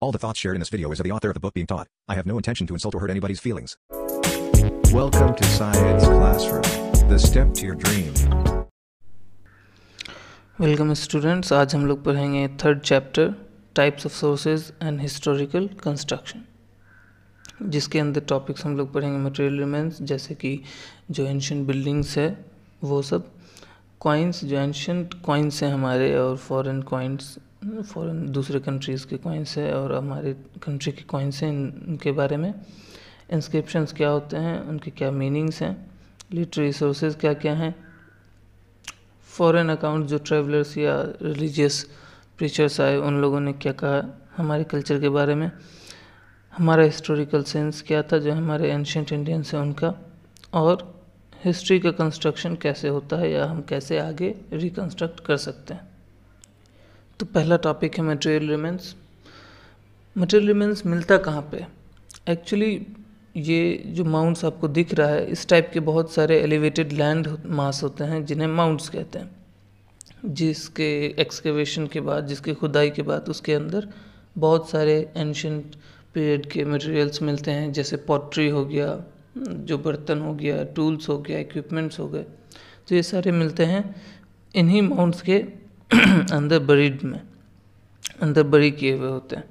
All the thoughts shared in this video is of the author of the book being taught. I have no intention to insult or hurt anybody's feelings. Welcome to Science Classroom, the step to your dream. Welcome students. आज हम लोग पढ़ेंगे third chapter types of sources and historical construction, जिसके अंदर topics हम लोग पढ़ेंगे material remains, जैसे कि जो एंशियंट बिल्डिंग्स है वो सब, कॉइन्स जो एंशियंट कॉइन्स हैं हमारे, और फॉरेन कॉइन्स, फॉरेन दूसरे कंट्रीज़ के कॉइन्स है और हमारे कंट्री के कॉइन्स हैं, उनके बारे में। इंस्क्रिप्शंस क्या होते हैं, उनके क्या मीनिंग्स हैं, लिटरेरी सोर्सेज क्या क्या हैं, फॉरेन अकाउंट जो ट्रैवलर्स या रिलीजियस प्रीचर्स आए उन लोगों ने क्या कहा हमारे कल्चर के बारे में, हमारा हिस्टोरिकल सेंस क्या था जो हमारे एंशियंट इंडियंस हैं उनका, और हिस्ट्री का कंस्ट्रक्शन कैसे होता है या हम कैसे आगे रिकंस्ट्रक्ट कर सकते हैं। तो पहला टॉपिक है मटेरियल रिमेन्स। मटेरियल रिमेन्स मिलता कहाँ पे? एक्चुअली ये जो माउंट्स आपको दिख रहा है, इस टाइप के बहुत सारे एलिवेटेड लैंड मास होते हैं जिन्हें माउंट्स कहते हैं, जिसके एक्सकेवेशन के बाद, जिसके खुदाई के बाद उसके अंदर बहुत सारे एंशियंट पीरियड के मटेरियल्स मिलते हैं, जैसे पॉटरी हो गया, जो बर्तन हो गया, टूल्स हो गया, इक्विपमेंट्स हो गए। तो ये सारे मिलते हैं इन्हीं माउंट्स के अंदर अंदर बरी किए हुए होते हैं।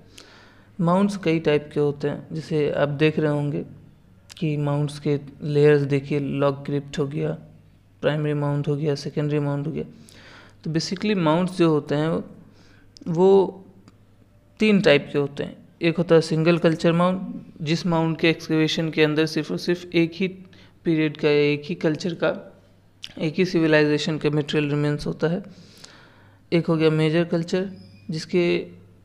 माउंट्स कई टाइप के होते हैं, जैसे आप देख रहे होंगे कि माउंट्स के लेयर्स देखिए, लॉग क्रिप्ट हो गया, प्राइमरी माउंट हो गया, सेकेंडरी माउंट हो गया। तो बेसिकली माउंट्स जो होते हैं वो तीन टाइप के होते हैं। एक होता है सिंगल कल्चर माउंट, जिस माउंट के एक्सकेवेशन के अंदर सिर्फ और सिर्फ एक ही पीरियड का या एक ही कल्चर का, एक ही सिविलाइजेशन का मटेरियल रिमेन्स होता है। एक हो गया मेजर कल्चर, जिसके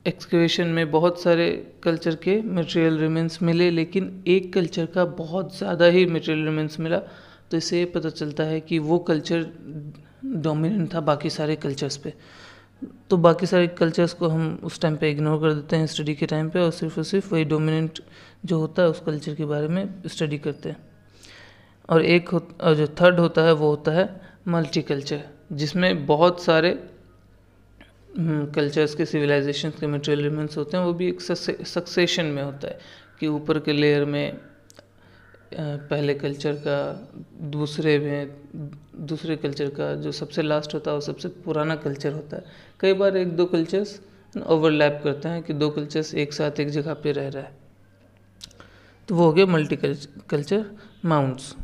एक्सकेवेशन में बहुत सारे कल्चर के मटेरियल रिमेन्स मिले, लेकिन एक कल्चर का बहुत ज़्यादा ही मटेरियल रिमेन्स मिला, तो इससे ये पता चलता है कि वो कल्चर डोमिनेंट था बाकी सारे कल्चर्स पे। तो बाकी सारे कल्चर्स को हम उस टाइम पे इग्नोर कर देते हैं स्टडी के टाइम पे, और सिर्फ वही डोमिनेंट जो होता है उस कल्चर के बारे में स्टडी करते हैं। और जो थर्ड होता है वो होता है मल्टी कल्चर, जिसमें बहुत सारे कल्चर्स के, सिविलाइजेशन के मटेरियल रिमेन्स होते हैं। वो भी एक सक्सेशन में होता है कि ऊपर के लेयर में पहले कल्चर का, दूसरे में दूसरे कल्चर का, जो सबसे लास्ट होता है वो सबसे पुराना कल्चर होता है। कई बार एक दो कल्चर्स ओवरलैप करते हैं कि दो कल्चर्स एक साथ एक जगह पे रह रहा है, तो वो हो गया मल्टी कल्चर माउंट्स।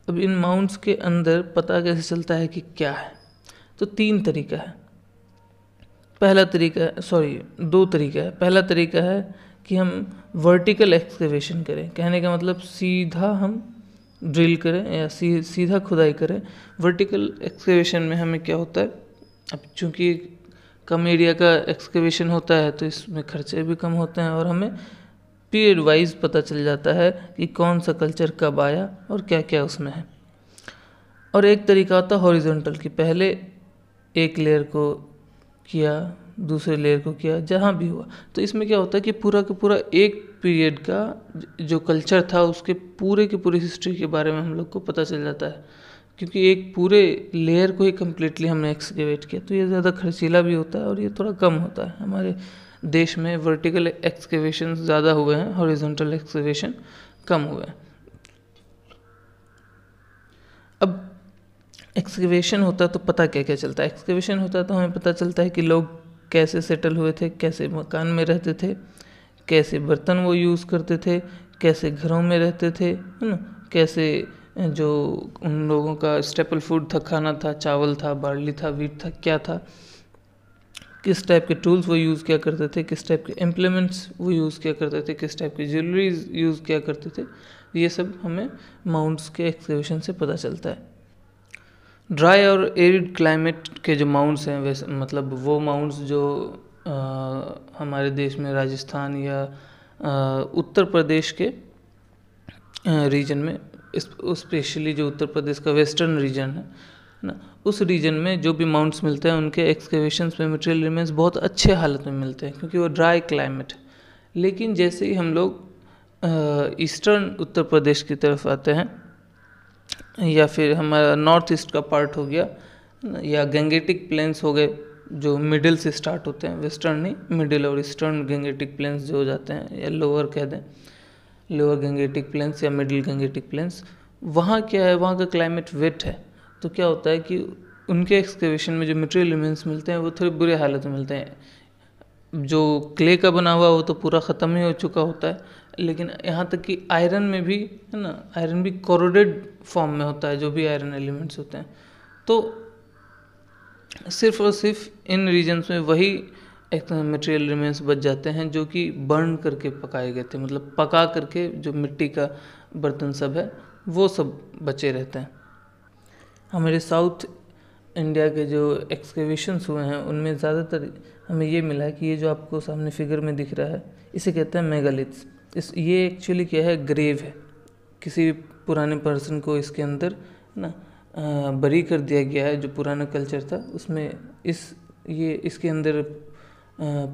अब इन माउंट्स के अंदर पता कैसे चलता है कि क्या है? तो दो तरीका है। पहला तरीका है कि हम वर्टिकल एक्सकेवेशन करें। कहने का मतलब सीधा हम ड्रिल करें या सीधा खुदाई करें। वर्टिकल एक्सकेवेशन में हमें क्या होता है, अब चूंकि कम एरिया का एक्सकेवेशन होता है तो इसमें खर्चे भी कम होते हैं, और हमें पीरियड वाइज पता चल जाता है कि कौन सा कल्चर कब आया और क्या क्या उसमें है। और एक तरीका होता है हॉरिजॉन्टल, कि पहले एक लेयर को किया, दूसरे लेयर को किया, जहाँ भी हुआ। तो इसमें क्या होता है कि पूरा का पूरा एक पीरियड का जो कल्चर था उसके पूरे की पूरी हिस्ट्री के बारे में हम लोग को पता चल जाता है, क्योंकि एक पूरे लेयर को ही कम्प्लीटली हमने एक्सकेवेट किया। तो ये ज़्यादा खर्चीला भी होता है और ये थोड़ा कम होता है। हमारे देश में वर्टिकल एक्सकेवेशन ज़्यादा हुए हैं, हॉरिजॉन्टल एक्सकेवेशन कम हुए हैं। अब एक्सकेवेशन होता है तो पता क्या क्या चलता है? एक्सकेवेशन होता है तो हमें पता चलता है कि लोग कैसे सेटल हुए थे, कैसे मकान में रहते थे, कैसे बर्तन वो यूज़ करते थे, कैसे घरों में रहते थे, है ना, कैसे जो उन लोगों का स्टेपल फूड था, खाना था, चावल था, बार्ली था, वीट था, क्या था, किस टाइप के टूल्स वो यूज़ किया करते थे, किस टाइप के इम्प्लीमेंट्स वो यूज़ किया करते थे, किस टाइप की ज्वेलरीज यूज़ किया करते थे। ये सब हमें माउंट्स के एक्सकेवेशन से पता चलता है। ड्राई और एरिड क्लाइमेट के जो माउंट्स हैं, वैसे मतलब वो माउंट्स जो हमारे देश में राजस्थान या उत्तर प्रदेश के रीजन में, स्पेशली जो उत्तर प्रदेश का वेस्टर्न रीजन है ना, उस रीजन में जो भी माउंट्स मिलते हैं उनके एक्सकेवेशंस में मटेरियल रिमेन्स बहुत अच्छे हालत में मिलते हैं, क्योंकि वो ड्राई क्लाइमेट है। लेकिन जैसे ही हम लोग ईस्टर्न उत्तर प्रदेश की तरफ आते हैं, या फिर हमारा नॉर्थ ईस्ट का पार्ट हो गया या गंगेटिक प्लेन्स हो गए, जो मिडिल से स्टार्ट होते हैं, वेस्टर्न नहीं, मिडिल और ईस्टर्न गैंगेटिक प्लेन्स जो हो जाते हैं, या लोअर कह दें, लोअर गैंगेटिक प्लेन्स या मिडिल गैंगेटिक प्लेन्स, वहाँ क्या है, वहाँ का क्लाइमेट वेट है। तो क्या होता है कि उनके एक्सकेवेशन में जो मटेरियल रिमेन्स मिलते हैं वो थोड़े बुरे हालत में मिलते हैं। जो क्ले का बना हुआ वो तो पूरा ख़त्म ही हो चुका होता है, लेकिन यहाँ तक कि आयरन में भी है ना, आयरन भी कोरोडेड फॉर्म में होता है, जो भी आयरन एलिमेंट्स होते हैं। तो सिर्फ और सिर्फ इन रीजन्स में वही मटेरियल रिमेन्स बच जाते हैं जो कि बर्न करके पकाए गए थे, मतलब पका करके जो मिट्टी का बर्तन सब है वो सब बचे रहते हैं। हमारे साउथ इंडिया के जो एक्सकेवेशंस हुए हैं उनमें ज़्यादातर हमें ये मिला है कि ये जो आपको सामने फिगर में दिख रहा है इसे कहते हैं मेगालिथ्स। ये एक्चुअली क्या है, ग्रेव है। किसी भी पुराने पर्सन को इसके अंदर ना बरी कर दिया गया है। जो पुराना कल्चर था उसमें इसके अंदर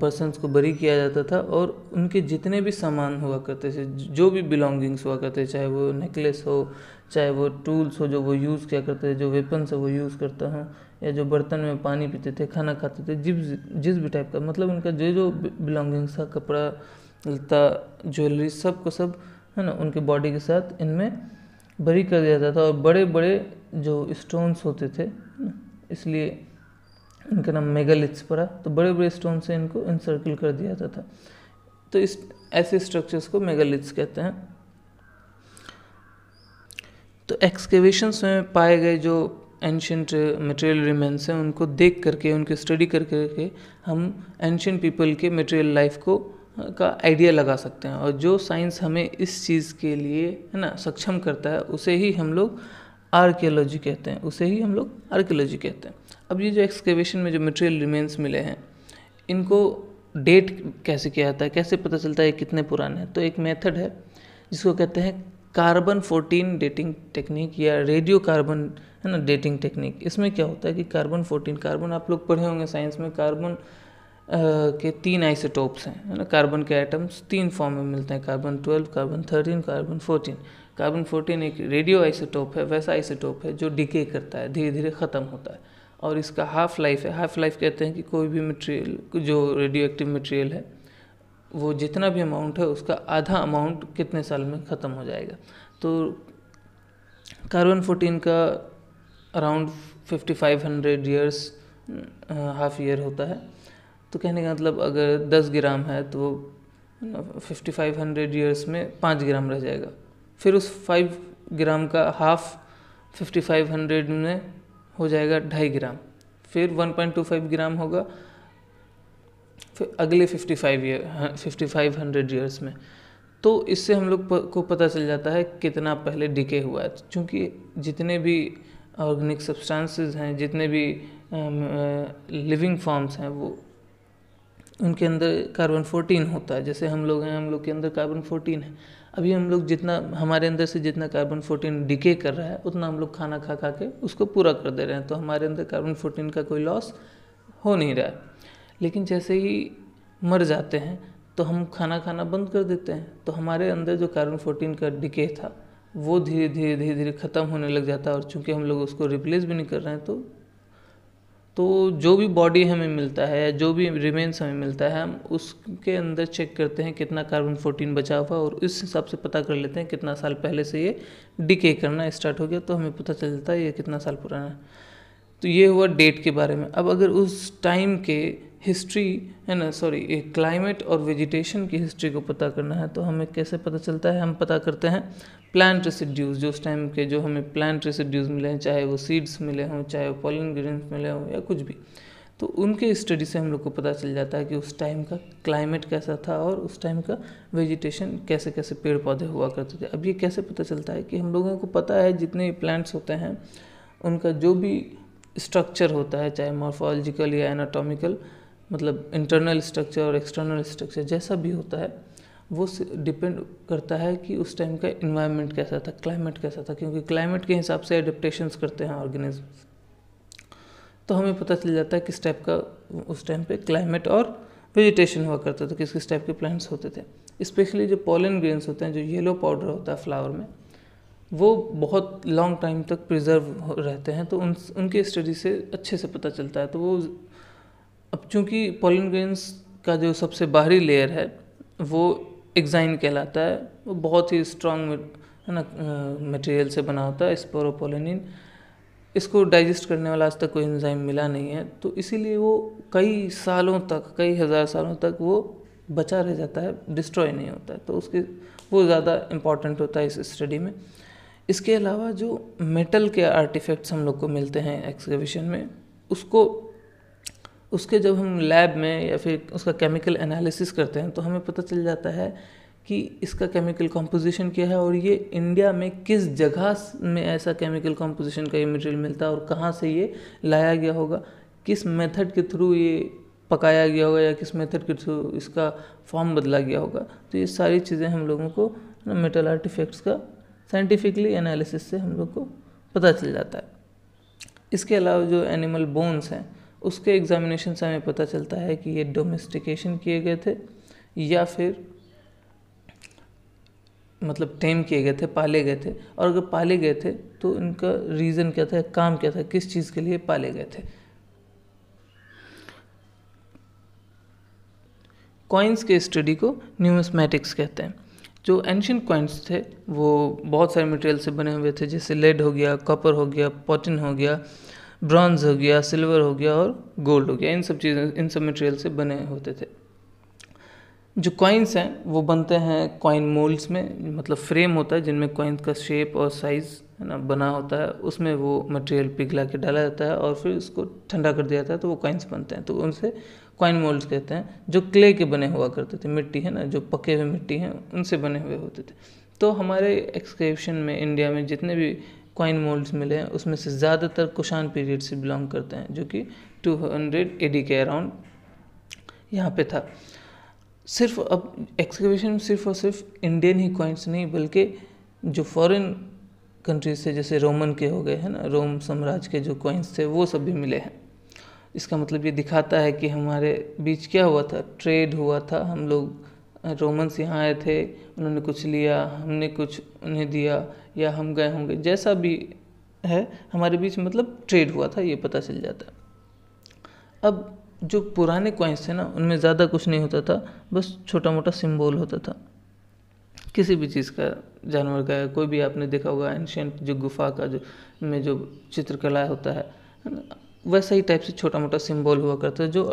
पर्सन्स को बरी किया जाता था, और उनके जितने भी सामान हुआ करते थे, जो भी बिलोंगिंग्स हुआ करते थे, चाहे वो नेकलेस हो, चाहे वो टूल्स हो जो वो यूज़ किया करते थे, जो वेपन्स है वो यूज़ करता हूँ, या जो बर्तन में पानी पीते थे, खाना खाते थे, जिस भी टाइप का, मतलब उनका जो बिलोंगिंग्स था, कपड़ा लत्ता ज्वेलरी सब को सब है ना, उनके बॉडी के साथ इनमें बरी कर दिया जाता था। और बड़े बड़े जो स्टोन्स होते थे इसलिए इनका नाम मेगालिथ्स पड़ा। तो बड़े बड़े स्टोन से इनको इंसर्कल कर दिया जाता था। तो इस ऐसे स्ट्रक्चर्स को मेगालिथ्स कहते हैं। तो एक्सकेवेशंस में पाए गए जो एंशियंट मटेरियल रिमेन्स हैं उनको देख करके, उनकी स्टडी करके हम एंशियंट पीपल के मटेरियल लाइफ का आइडिया लगा सकते हैं। और जो साइंस हमें इस चीज़ के लिए है ना सक्षम करता है उसे ही हम लोग आर्कियोलॉजी कहते हैं, अब ये जो एक्सकेवेशन में जो मटेरियल रिमेन्स मिले हैं इनको डेट कैसे किया जाता है, कैसे पता चलता है कितने पुराने हैं। तो एक मेथड है जिसको कहते हैं कार्बन 14 डेटिंग टेक्निक या रेडियो कार्बन है ना डेटिंग टेक्निक। इसमें क्या होता है कि कार्बन 14, कार्बन आप लोग पढ़े होंगे साइंस में, कार्बन के 3 आइसोटोप्स हैं है ना। कार्बन के एटम्स 3 फॉर्म में मिलते हैं, कार्बन 12, कार्बन 13, कार्बन 14। कार्बन 14 एक रेडियो आइसोटोप है, वैसा आइसोटोप है जो डिके करता है, धीरे धीरे ख़त्म होता है, और इसका हाफ लाइफ है। हाफ लाइफ कहते हैं कि कोई भी मटेरियल जो रेडियो एक्टिव मटेरियल है वो जितना भी अमाउंट है उसका आधा अमाउंट कितने साल में ख़त्म हो जाएगा। तो कार्बन 14 का अराउंड 5500 ईयर्स हाफ ईयर होता है। तो कहने का मतलब अगर 10 ग्राम है तो 5500 ईयर्स में 5 ग्राम रह जाएगा। फिर उस 5 ग्राम का हाफ 5500 में हो जाएगा 2.5 ग्राम, फिर 1.25 ग्राम होगा फिर अगले 5500 ईयर्स में। तो इससे हम लोग को पता चल जाता है कितना पहले डिके हुआ है। क्योंकि जितने भी ऑर्गेनिक सब्सटेंसेस हैं, जितने भी लिविंग फॉर्म्स हैं, वो उनके अंदर कार्बन 14 होता है। जैसे हम लोग हैं, हम लोग के अंदर कार्बन 14 है। अभी हम लोग जितना हमारे अंदर से जितना कार्बन 14 डिके कर रहा है उतना हम लोग खाना खा के उसको पूरा कर दे रहे हैं। तो हमारे अंदर कार्बन 14 का कोई लॉस हो नहीं रहा है। लेकिन जैसे ही मर जाते हैं तो हम खाना खाना बंद कर देते हैं, तो हमारे अंदर जो कार्बन 14 का डिके था वो धीरे धीरे ख़त्म होने लग जाता है। और चूँकि हम लोग उसको रिप्लेस भी नहीं कर रहे हैं तो जो भी बॉडी हमें मिलता है, जो भी रिमेन्स हमें मिलता है, हम उसके अंदर चेक करते हैं कितना कार्बन 14 बचा हुआ, और इस हिसाब से पता कर लेते हैं कितना साल पहले से ये डिके करना स्टार्ट हो गया। तो हमें पता चलता है ये कितना साल पुराना है। तो ये हुआ डेट के बारे में। अब अगर उस टाइम के हिस्ट्री है ना, क्लाइमेट और वेजिटेशन की हिस्ट्री को पता करना है तो हमें कैसे पता चलता है, हम पता करते हैं प्लांट रेसिड्यूज। जो उस टाइम के जो हमें प्लांट रेसिड्यूज मिले हैं, चाहे वो सीड्स मिले हों, चाहे वो पॉलन ग्रेन्स मिले हों या कुछ भी, तो उनके स्टडी से हम लोग को पता चल जाता है कि उस टाइम का क्लाइमेट कैसा था और उस टाइम का वेजिटेशन कैसे कैसे पेड़ पौधे हुआ करते थे। अब ये कैसे पता चलता है कि हम लोगों को पता है जितने प्लांट्स होते हैं उनका जो भी स्ट्रक्चर होता है, चाहे मॉर्फोलॉजिकल या एनाटॉमिकल, मतलब इंटरनल स्ट्रक्चर और एक्सटर्नल स्ट्रक्चर जैसा भी होता है, वो डिपेंड करता है कि उस टाइम का इन्वायरमेंट कैसा था, क्लाइमेट कैसा था। क्योंकि क्लाइमेट के हिसाब से एडेप्टेशंस करते हैं ऑर्गेनिज्म्स। तो हमें पता चल जाता है किस टाइप का उस टाइम पे क्लाइमेट और वेजिटेशन हुआ करता था, किस किस टाइप के प्लांट्स होते थे। स्पेशली जो पॉलन ग्रेन्स होते हैं, जो येलो पाउडर होता है फ्लावर में, वो बहुत लॉन्ग टाइम तक प्रिजर्व रहते हैं। तो उनके स्टडी से अच्छे से पता चलता है। तो वो अब चूँकि पॉलन ग्रेन्स का जो सबसे बाहरी लेयर है वो एक्साइन कहलाता है, वो बहुत ही स्ट्रॉन्ग है ना मटेरियल से बना होता है स्पोरोपोलिनिन। इसको डाइजेस्ट करने वाला आज तक कोई एंजाइम मिला नहीं है, तो इसीलिए वो कई सालों तक, कई हज़ार सालों तक वो बचा रह जाता है, डिस्ट्रॉय नहीं होता है, तो उसके वो ज़्यादा इम्पॉर्टेंट होता है इस स्टडी में। इसके अलावा जो मेटल के आर्टिफैक्ट्स हम लोग को मिलते हैं एक्सकैवेशन में, उसके जब हम लैब में या फिर उसका केमिकल एनालिसिस करते हैं तो हमें पता चल जाता है कि इसका केमिकल कॉम्पोजिशन क्या है और ये इंडिया में किस जगह में ऐसा केमिकल कॉम्पोजिशन का ये मटेरियल मिलता है और कहाँ से ये लाया गया होगा, किस मेथड के थ्रू ये पकाया गया होगा या किस मेथड के थ्रू इसका फॉर्म बदला गया होगा। तो ये सारी चीज़ें हम लोगों को मेटल आर्टिफैक्ट्स का साइंटिफिकली एनालिसिस से हम लोग को पता चल जाता है। इसके अलावा जो एनिमल बोन्स हैं उसके एग्जामिनेशन से हमें पता चलता है कि ये डोमेस्टिकेशन किए गए थे या फिर मतलब टेम किए गए थे, पाले गए थे, और अगर पाले गए थे तो इनका रीज़न क्या था, काम क्या था, किस चीज़ के लिए पाले गए थे। कॉइन्स के स्टडी को न्यूमिस्मैटिक्स कहते हैं। जो एंशिएंट कॉइन्स थे वो बहुत सारे मटेरियल से बने हुए थे, जैसे लेड हो गया, कॉपर हो गया, पॉटिन हो गया, ब्रॉन्ज हो गया, सिल्वर हो गया और गोल्ड हो गया। इन सब मटेरियल से बने होते थे। जो कॉइन्स हैं वो बनते हैं कॉइन मोल्ड्स में, मतलब फ्रेम होता है जिनमें कॉइन्स का शेप और साइज़ है ना बना होता है, उसमें वो मटेरियल पिघला के डाला जाता है और फिर उसको ठंडा कर दिया जाता है तो वो कॉइन्स बनते हैं। तो उनसे कॉइन मोल्ड्स कहते हैं। जो क्ले के बने हुआ करते थे, मिट्टी है ना, जो पके हुए मिट्टी हैं उनसे बने हुए होते थे। तो हमारे एक्सकैवेशन में इंडिया में जितने भी कॉइन मोल्ड्स मिले हैं उसमें से ज़्यादातर कुषाण पीरियड से बिलोंग करते हैं, जो कि 200 AD के अराउंड यहाँ पे था। सिर्फ अब एक्सकैवेशन में सिर्फ और सिर्फ इंडियन ही कॉइन्स नहीं बल्कि जो फॉरेन कंट्रीज से, जैसे रोमन के हो गए हैं ना, रोम साम्राज्य के जो कॉइन्स थे वो सब भी मिले हैं। इसका मतलब ये दिखाता है कि हमारे बीच क्या हुआ था, ट्रेड हुआ था। हम लोग रोमन्स यहाँ आए थे, उन्होंने कुछ लिया, हमने कुछ उन्हें दिया, या हम गए होंगे, जैसा भी है हमारे बीच मतलब ट्रेड हुआ था, ये पता चल जाता है। अब जो पुराने कॉइन्स थे ना उनमें ज़्यादा कुछ नहीं होता था, बस छोटा मोटा सिंबल होता था किसी भी चीज़ का, जानवर का, कोई भी आपने देखा होगा एंशिएंट जो गुफा का जो में जो चित्रकला होता है ना, वैसा ही टाइप से छोटा मोटा सिंबल हुआ करता है, जो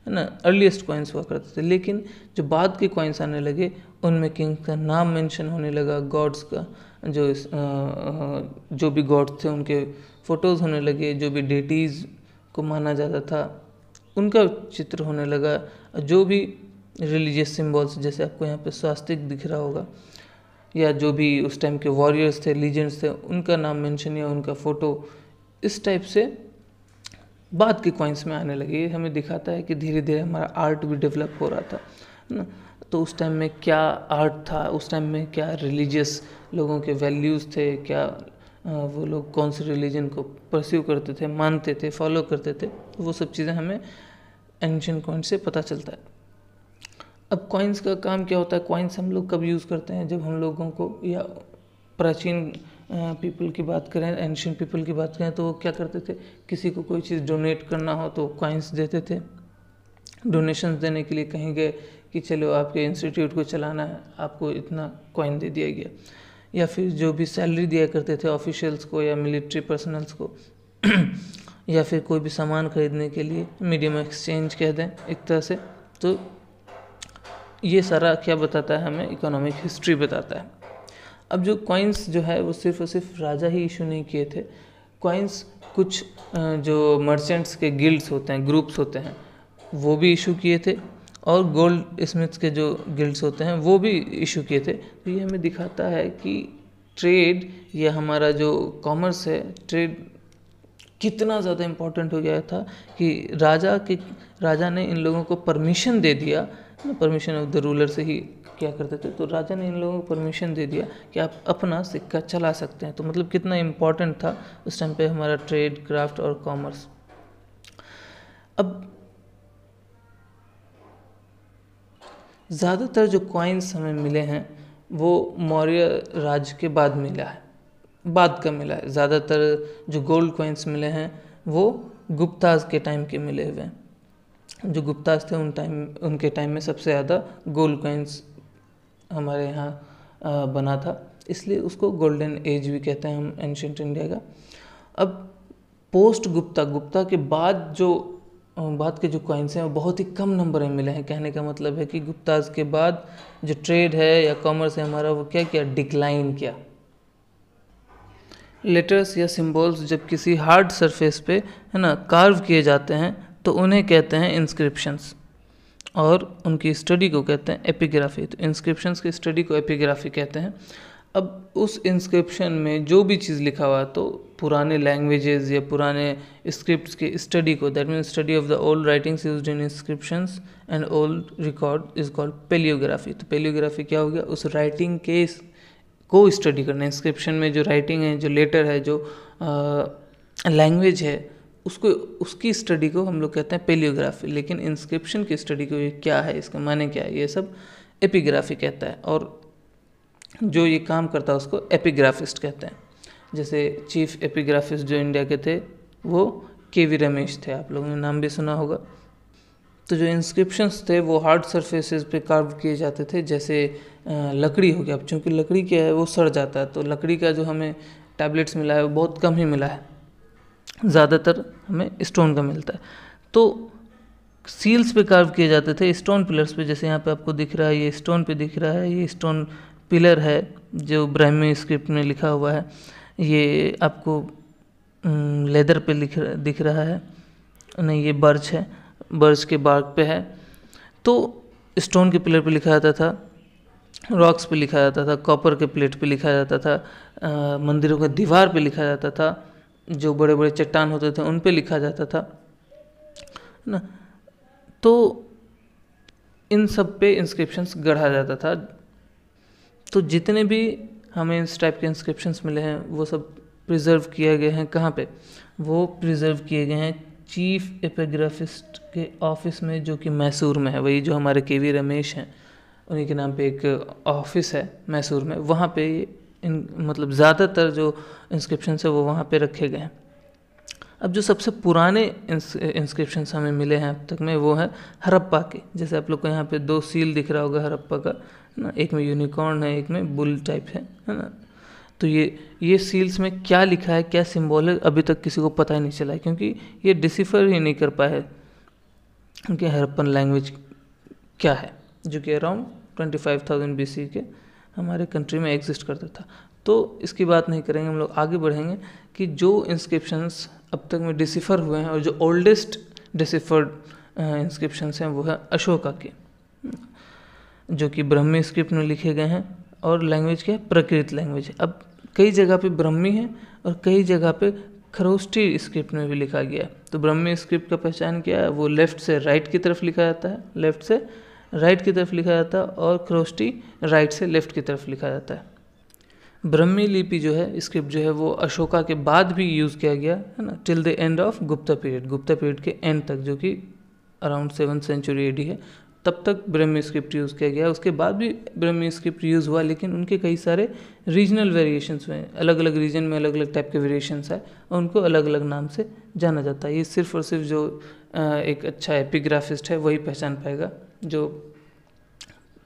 है ना अर्लीस्ट कॉइन्स हुआ करते थे। लेकिन जो बाद के कॉइन्स आने लगे उनमें किंग का नाम मेंशन होने लगा, गॉड्स का जो भी गॉड्स थे उनके फोटोज़ होने लगे, जो भी डेटीज़ को माना जाता था उनका चित्र होने लगा, जो भी रिलीजियस सिंबल्स, जैसे आपको यहाँ पे स्वास्तिक दिख रहा होगा, या जो भी उस टाइम के वॉरियर्स थे, लीजेंड्स थे, उनका नाम मेंशन या उनका फ़ोटो, इस टाइप से बाद के कॉइन्स में आने लगे। ये हमें दिखाता है कि धीरे धीरे हमारा आर्ट भी डेवलप हो रहा था ना। तो उस टाइम में क्या आर्ट था, उस टाइम में क्या रिलीजियस लोगों के वैल्यूज़ थे, क्या वो लोग कौन से रिलीजन को परस्यू करते थे, मानते थे, फॉलो करते थे, तो वो सब चीज़ें हमें एंशिएंट कॉइन्स से पता चलता है। अब कॉइन्स का काम क्या होता है, कॉइन्स हम लोग कब यूज़ करते हैं, जब हम लोगों को, या प्राचीन पीपल की बात करें, एंशिएंट पीपल की बात करें, तो वो क्या करते थे, किसी को कोई चीज़ डोनेट करना हो तो कॉइन्स देते थे। डोनेशंस देने के लिए कहीं गए कि चलो आपके इंस्टीट्यूट को चलाना है, आपको इतना कॉइन दे दिया गया। या फिर जो भी सैलरी दिया करते थे ऑफिशियल्स को या मिलिट्री पर्सनल्स को या फिर कोई भी सामान खरीदने के लिए मीडियम एक्सचेंज कह दें एक तरह से। तो ये सारा क्या बताता है हमें, इकोनॉमिक हिस्ट्री बताता है। अब जो कॉइन्स जो है वो सिर्फ और सिर्फ राजा ही इशू नहीं किए थे। कॉइन्स कुछ जो मर्चेंट्स के गिल्ड्स होते हैं, ग्रुप्स होते हैं, वो भी इशू किए थे, और गोल्ड स्मिथ्स के जो गिल्ड्स होते हैं वो भी इशू किए थे। तो ये हमें दिखाता है कि ट्रेड या हमारा जो कॉमर्स है, ट्रेड कितना ज़्यादा इम्पोर्टेंट हो गया था कि राजा ने इन लोगों को परमिशन दे दिया, परमिशन ऑफ द रूलर से ही क्या करते थे, तो राजा ने इन लोगों को परमिशन दे दिया कि आप अपना सिक्का चला सकते हैं। तो मतलब कितना इम्पोर्टेंट था उस टाइम पे हमारा ट्रेड, क्राफ्ट और कॉमर्स। अब ज़्यादातर जो कॉइन्स हमें मिले हैं वो मौर्य राज के बाद मिला है, बाद का मिला है। ज़्यादातर जो गोल्ड कॉइन्स मिले हैं वो गुप्ताज के टाइम के मिले हुए हैं। जो गुप्ताज थे उनके टाइम में सबसे ज़्यादा गोल्ड कॉइन्स हमारे यहाँ बना था, इसलिए उसको गोल्डन एज भी कहते हैं हम एंशिएंट इंडिया का। अब पोस्ट गुप्ता के बाद के जो कॉइन्स हैं वो बहुत ही कम नंबर में मिले हैं। कहने का मतलब है कि गुप्ताज के बाद जो ट्रेड है या कॉमर्स है हमारा, वो क्या किया, डिक्लाइन किया। लेटर्स या सिंबल्स जब किसी हार्ड सरफेस पे है ना कार्व किए जाते हैं तो उन्हें कहते हैं इंस्क्रिप्शंस, और उनकी स्टडी को कहते हैं एपिग्राफी। तो इंस्क्रिप्शंस की स्टडी को एपिग्राफी कहते हैं। अब उस इंस्क्रिप्शन में जो भी चीज़ लिखा हुआ, तो पुराने लैंग्वेजेस या पुराने स्क्रिप्ट्स की स्टडी को, that means study of the old writings used in inscriptions and old record is called palaeography. तो पेलियोग्राफी क्या हो गया, उस राइटिंग के को स्टडी करना। इंस्क्रिप्शन में जो राइटिंग है, जो लेटर है, जो लैंग्वेज है, उसकी स्टडी को हम लोग कहते हैं पेलियोग्राफी। लेकिन इंस्क्रिप्शन की स्टडी को ये क्या है, इसका माने क्या है, ये सब एपिग्राफी कहता है। और जो ये काम करता है उसको एपिग्राफिस्ट कहते हैं। जैसे चीफ एपिग्राफिस्ट जो इंडिया के थे वो के.वी. रमेश थे, आप लोगों ने नाम भी सुना होगा। तो जो इंस्क्रिप्शंस थे वो हार्ड सरफेसेस पे कार्व किए जाते थे, जैसे लकड़ी हो गया। अब चूँकि लकड़ी क्या है, वो सड़ जाता है, तो लकड़ी का जो हमें टैबलेट्स मिला है वो बहुत कम ही मिला है, ज़्यादातर हमें स्टोन का मिलता है। तो सील्स पे कार्व किए जाते थे स्टोन पिलर्स पे, जैसे यहाँ पे आपको दिख रहा है, ये स्टोन पे दिख रहा है, ये स्टोन पिलर है जो ब्राह्मी स्क्रिप्ट में लिखा हुआ है। ये आपको लेदर पे दिख रहा है, नहीं ये बर्च है, बर्च के बार्क पे है। तो स्टोन के पिलर पे लिखा जाता था, रॉक्स पे लिखा जाता था, कॉपर के प्लेट पे लिखा जाता था, मंदिरों के दीवार पे लिखा जाता था, जो बड़े बड़े चट्टान होते थे उन पे लिखा जाता था ना। तो इन सब पे इंस्क्रिप्शंस गढ़ा जाता था। तो जितने भी हमें इस टाइप के इंस्क्रिप्शंस मिले हैं वो सब प्रिजर्व किए गए हैं। कहाँ पे? वो प्रिजर्व किए गए हैं चीफ एपिग्राफिस्ट के ऑफिस में, जो कि मैसूर में है। वही जो हमारे के.वी. रमेश हैं, उन्हीं के नाम पे एक ऑफिस है मैसूर में। वहाँ पे मतलब ज़्यादातर जो इंस्क्रिप्शंस है वो वहाँ पे रखे गए हैं। अब जो सबसे पुराने इंस्क्रिप्शंस हमें मिले हैं अब तक में, वो है हड़प्पा के। जैसे आप लोग को यहाँ पे 2 सील दिख रहा होगा हड़प्पा का ना, एक में यूनिकॉर्न है, एक में बुल टाइप है ना। तो ये सील्स में क्या लिखा है, क्या सिंबल है, अभी तक किसी को पता ही नहीं चला है, क्योंकि ये डिसिफर ही नहीं कर पाए कि हड़प्पन लैंग्वेज क्या है, जो कि अराउंड 25,000 BC के हमारे कंट्री में एग्जिस्ट करता था। तो इसकी बात नहीं करेंगे, हम लोग आगे बढ़ेंगे कि जो इंस्क्रिप्शंस अब तक में डिसिफर हुए हैं और जो ओल्डेस्ट डिसिफर्ड इंस्क्रिप्शंस हैं वो है अशोका के, जो कि ब्राह्मी स्क्रिप्ट में लिखे गए हैं। और लैंग्वेज क्या है? प्राकृत लैंग्वेज है। अब कई जगह पे ब्राह्मी है और कई जगह पे खरोष्ठी स्क्रिप्ट में भी लिखा गया है। तो ब्राह्मी स्क्रिप्ट का पहचान क्या है? वो लेफ्ट से राइट की तरफ लिखा जाता है, लेफ्ट से राइट की तरफ लिखा जाता है, और खरोष्ठी राइट से लेफ्ट की तरफ लिखा जाता है। ब्राह्मी लिपि जो है, स्क्रिप्ट जो है, वो अशोका के बाद भी यूज़ किया गया है ना, till the end of Gupta period. Gupta period के एंड तक, जो कि अराउंड 7th century AD है, तब तक ब्राह्मी स्क्रिप्ट यूज़ किया गया। उसके बाद भी ब्राह्मी स्क्रिप्ट यूज़ हुआ, लेकिन उनके कई सारे रीजनल वेरिएशंस हुए, अलग अलग रीजन में अलग अलग टाइप के वेरिएशंस है और उनको अलग अलग नाम से जाना जाता है। ये सिर्फ और सिर्फ जो एक अच्छा एपिग्राफिस्ट है वही पहचान पाएगा, जो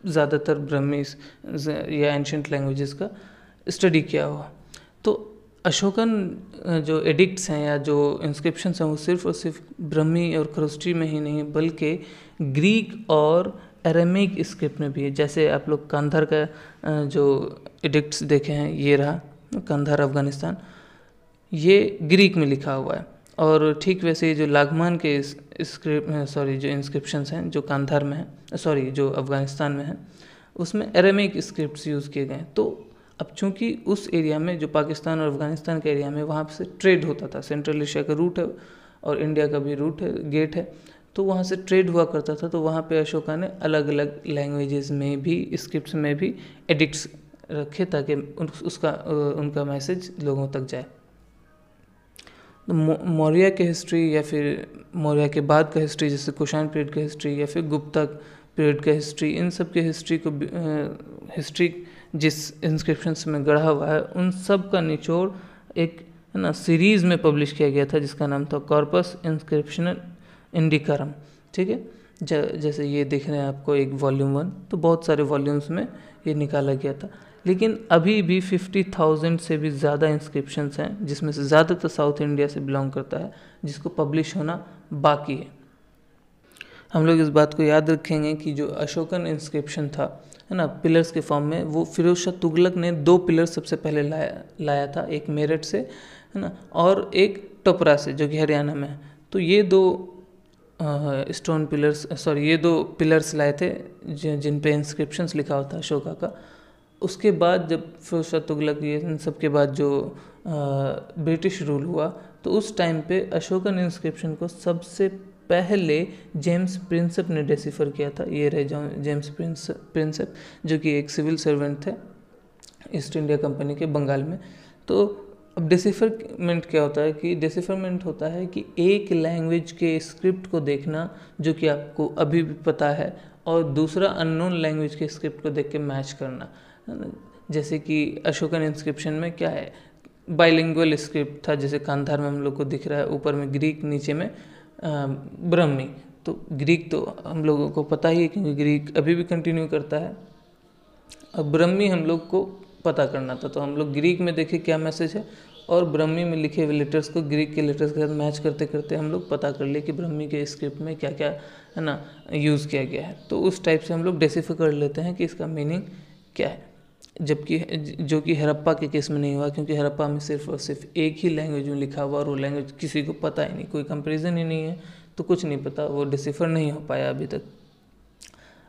ज़्यादातर ब्राह्मी या एंशिएंट लैंग्वेजेस का स्टडी किया हुआ। तो अशोकन जो एडिक्ट्स हैं या जो इंस्क्रिप्शंस हैं वो सिर्फ और सिर्फ ब्राह्मी और खरोष्ठी में ही नहीं, बल्कि ग्रीक और अरेमिक स्क्रिप्ट में भी है। जैसे आप लोग कांधार का जो एडिक्ट्स देखे हैं, ये रहा कांधार अफगानिस्तान, ये ग्रीक में लिखा हुआ है। और ठीक वैसे ही जो लागमान के जो इंस्क्रिप्शंस हैं जो कांधार में है, जो अफगानिस्तान में है, उसमें अरेमिक स्क्रिप्ट्स यूज़ किए गए हैं। तो अब चूंकि उस एरिया में, जो पाकिस्तान और अफगानिस्तान के एरिया में, वहाँ से ट्रेड होता था, सेंट्रल एशिया का रूट है और इंडिया का भी रूट है, गेट है, तो वहाँ से ट्रेड हुआ करता था। तो वहाँ पे अशोका ने अलग अलग लैंग्वेजेस में भी, स्क्रिप्ट्स में भी एडिक्ट्स रखे ताकि उनका मैसेज लोगों तक जाए। तो मौर्य के हिस्ट्री या फिर मौर्य के बाद का हिस्ट्री, जैसे कुषाण पीरियड का हिस्ट्री या फिर गुप्ता पीरियड का हिस्ट्री, इन सब के हिस्ट्री जिस इंस्क्रिप्शंस में गढ़ा हुआ है, उन सब का निचोड़ एक सीरीज़ में पब्लिश किया गया था, जिसका नाम था कॉर्पस इंस्क्रिप्शनल इंडिकारम। ठीक है। जैसे ये दिख रहे हैं आपको एक वॉल्यूम 1, तो बहुत सारे वॉल्यूम्स में ये निकाला गया था। लेकिन अभी भी 50,000 से भी ज़्यादा इंस्क्रिप्शंस हैं, जिसमें से ज़्यादातर साउथ इंडिया से बिलोंग करता है, जिसको पब्लिश होना बाकी है। हम लोग इस बात को याद रखेंगे कि जो अशोकन इंस्क्रिप्शन था, है ना, पिलर्स के फॉर्म में, वो फिरोज शाह तुगलक ने 2 पिलर्स सबसे पहले लाया था, एक मेरठ से, है ना, और एक टोपरा से जो कि हरियाणा में है। तो ये 2 ये 2 पिलर्स लाए थे जिन पे इंस्क्रिप्शंस लिखा होता है अशोका का। उसके बाद जब फिरोज शाह तुगलक ये इन सब के बाद जो ब्रिटिश रूल हुआ, तो उस टाइम पे अशोकन इंस्क्रिप्शन को सबसे पहले जेम्स प्रिंसेप ने डिसिफर किया था। ये रहे जेम्स प्रिंसेप, जो कि एक सिविल सर्वेंट थे ईस्ट इंडिया कंपनी के बंगाल में। तो अब डिसिफरमेंट क्या होता है कि डिसिफरमेंट होता है कि एक लैंग्वेज के स्क्रिप्ट को देखना जो कि आपको अभी भी पता है, और दूसरा अननोन लैंग्वेज के स्क्रिप्ट को देख के मैच करना। जैसे कि अशोकन इंस्क्रिप्शन में क्या है, बाइलिंगुअल स्क्रिप्ट था, जैसे कांधार में हम लोग को दिख रहा है, ऊपर में ग्रीक, नीचे में ब्रह्मी। तो ग्रीक तो हम लोगों को पता ही है क्योंकि ग्रीक अभी भी कंटिन्यू करता है। अब ब्रह्मी हम लोग को पता करना था, तो हम लोग ग्रीक में देखे क्या मैसेज है, और ब्रह्मी में लिखे हुए लेटर्स को ग्रीक के लेटर्स के साथ मैच करते करते हम लोग पता कर लिए कि ब्रह्मी के स्क्रिप्ट में क्या क्या, है ना, यूज़ किया गया है। तो उस टाइप से हम लोग डिसिफर कर लेते हैं कि इसका मीनिंग क्या है। जबकि जो कि हड़प्पा के केस में नहीं हुआ, क्योंकि हड़प्पा में सिर्फ और सिर्फ एक ही लैंग्वेज में लिखा हुआ, और वो लैंग्वेज किसी को पता ही नहीं, कोई कंपेरिजन ही नहीं है, तो कुछ नहीं पता, वो डिसिफर नहीं हो पाया अभी तक।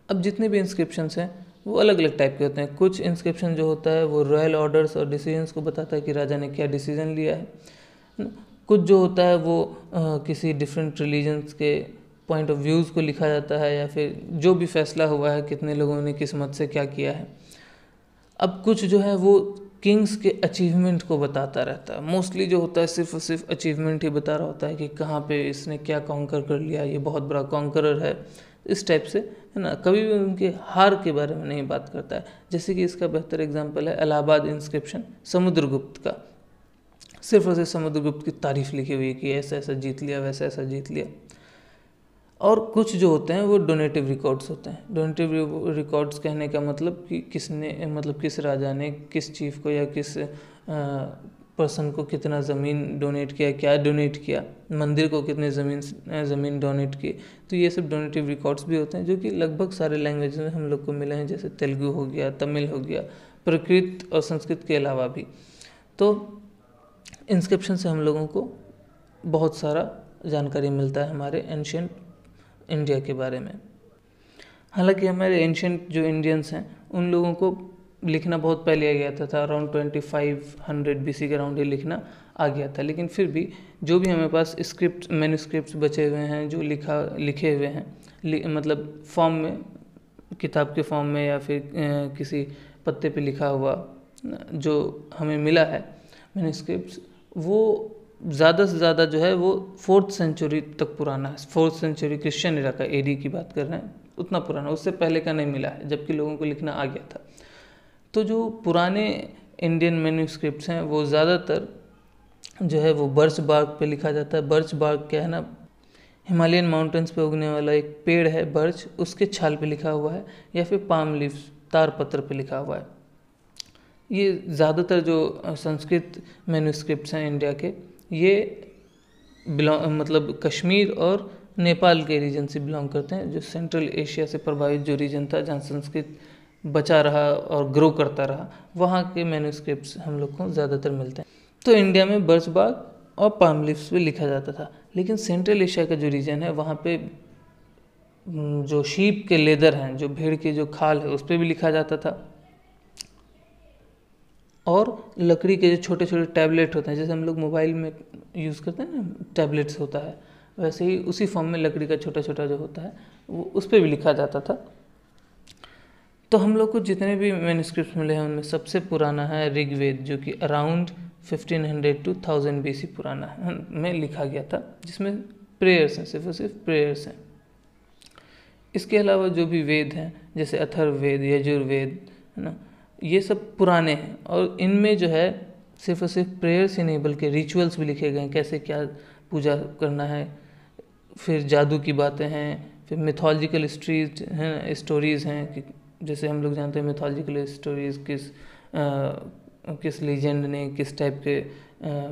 अब जितने भी इंस्क्रिप्शंस हैं वो अलग अलग टाइप के होते हैं। कुछ इंस्क्रिप्शन जो होता है वो रॉयल ऑर्डर्स और डिसीजंस को बताता है कि राजा ने क्या डिसीजन लिया है। कुछ जो होता है वो किसी डिफरेंट रिलीजन्स के पॉइंट ऑफ व्यूज़ को लिखा जाता है, या फिर जो भी फैसला हुआ है कितने लोगों ने किस मत से क्या किया है। अब कुछ जो है वो किंग्स के अचीवमेंट को बताता रहता है। मोस्टली जो होता है सिर्फ और सिर्फ अचीवमेंट ही बता रहा होता है कि कहाँ पे इसने क्या कॉन्कर कर लिया, ये बहुत बड़ा कॉन्करर है, इस टाइप से, है ना। कभी भी उनके हार के बारे में नहीं बात करता है। जैसे कि इसका बेहतर एग्जांपल है इलाहाबाद इंस्क्रिप्शन समुद्रगुप्त का। सिर्फ और सिर्फ समुद्रगुप्त की तारीफ लिखी हुई है कि ऐसा ऐसा जीत लिया, वैसा ऐसा जीत लिया। और कुछ जो होते हैं वो डोनेटिव रिकॉर्ड्स होते हैं। डोनेटिव रिकॉर्ड्स कहने का मतलब कि किस राजा ने किस चीफ को या किस पर्सन को कितना ज़मीन डोनेट किया, क्या डोनेट किया, मंदिर को कितने ज़मीन डोनेट की। तो ये सब डोनेटिव रिकॉर्ड्स भी होते हैं, जो कि लगभग सारे लैंग्वेज में हम लोग को मिले हैं, जैसे तेलुगु हो गया, तमिल हो गया, प्राकृत और संस्कृत के अलावा भी। तो इंस्क्रिप्शन से हम लोगों को बहुत सारा जानकारी मिलता है हमारे एंशिएंट इंडिया के बारे में। हालांकि हमारे एंशिएंट जो इंडियंस हैं उन लोगों को लिखना बहुत पहले आ गया था अराउंड 2500 BC के अराउंड ही लिखना आ गया था। लेकिन फिर भी जो भी हमारे पास मैन्युस्क्रिप्ट्स बचे हुए हैं जो लिखे हुए हैं, मतलब फॉर्म में, किताब के फॉर्म में या फिर किसी पत्ते पे लिखा हुआ जो हमें मिला है मैन्युस्क्रिप्ट्स, वो ज़्यादा से ज़्यादा जो है वो 4th सेंचुरी तक पुराना है। 4th सेंचुरी क्रिश्चियन एरा का, AD की बात कर रहे हैं, उतना पुराना, उससे पहले का नहीं मिला है, जबकि लोगों को लिखना आ गया था। तो जो पुराने इंडियन मैन्युस्क्रिप्ट्स हैं वो ज़्यादातर जो है वो बर्च बार्क पे लिखा जाता है। बर्च बार्क क्या है ना, हिमालयन माउंटेन्स पे उगने वाला एक पेड़ है बर्च, उसके छाल पे लिखा हुआ है, या फिर पाम लीव्स, तार पत्र पे लिखा हुआ है। ये ज़्यादातर जो संस्कृत मैन्युस्क्रिप्ट्स हैं इंडिया के, ये मतलब कश्मीर और नेपाल के रीजन से बिलोंग करते हैं, जो सेंट्रल एशिया से प्रभावित जो रीजन था जहाँ संस्कृत बचा रहा और ग्रो करता रहा, वहाँ के मैन्युस्क्रिप्ट्स हम लोग को ज़्यादातर मिलते हैं। तो इंडिया में बर्च बार्क और पाम लीव्स पे लिखा जाता था। लेकिन सेंट्रल एशिया का जो रीजन है वहाँ पे जो शीप के लेदर हैं, जो भेड़ के जो खाल है, उस पर भी लिखा जाता था। और लकड़ी के जो छोटे छोटे टैबलेट होते हैं, जैसे हम लोग मोबाइल में यूज़ करते हैं ना, टैबलेट्स होता है, वैसे ही उसी फॉर्म में लकड़ी का छोटा छोटा जो होता है वो उस पर भी लिखा जाता था। तो हम लोग को जितने भी मैन्युस्क्रिप्ट्स मिले हैं उनमें सबसे पुराना है ऋग्वेद, जो कि अराउंड 1500 to 1000 BC पुराना है, में लिखा गया था, जिसमें प्रेयर्स हैं, सिर्फ और सिर्फ प्रेयर्स हैं। इसके अलावा जो भी वेद हैं, जैसे अथर्ववेद, यजुर्वेद, है ना, ये सब पुराने हैं, और इनमें जो है सिर्फ और सिर्फ प्रेयर्स ही नहीं बल्कि रिचुअल्स भी लिखे गए हैं, कैसे क्या पूजा करना है, फिर जादू की बातें हैं, फिर मिथोलॉजिकल स्टोरीज़ हैं कि जैसे हम लोग जानते हैं मिथोलॉजिकल स्टोरीज़ किस लीजेंड ने किस टाइप के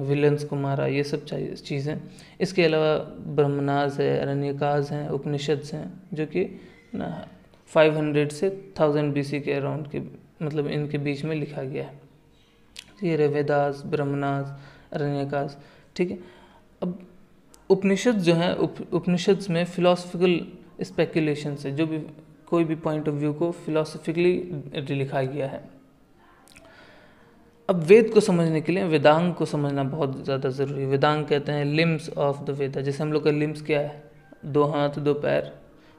विलन्स को मारा, ये सब चीज़ें। इसके अलावा ब्रह्मनास है, अरण्यकाज हैं, उपनिषद हैं, जो कि 500 से 1000 BC के अराउंड के मतलब इनके बीच में लिखा गया है। ये रहे वेदास, ब्रह्मनास, अरण्यकाज, ठीक है। अब उपनिषद जो है, उपनिषद में फिलोसफिकल स्पेकुलेशन है, जो भी कोई भी पॉइंट ऑफ व्यू को फिलोसफिकली लिखा गया है। अब वेद को समझने के लिए वेदांग को समझना बहुत ज़्यादा ज़रूरी है। वेदांग कहते हैं लिम्स ऑफ द वेदा। जैसे हम लोग का लिम्स क्या है, 2 हाथ 2 पैर,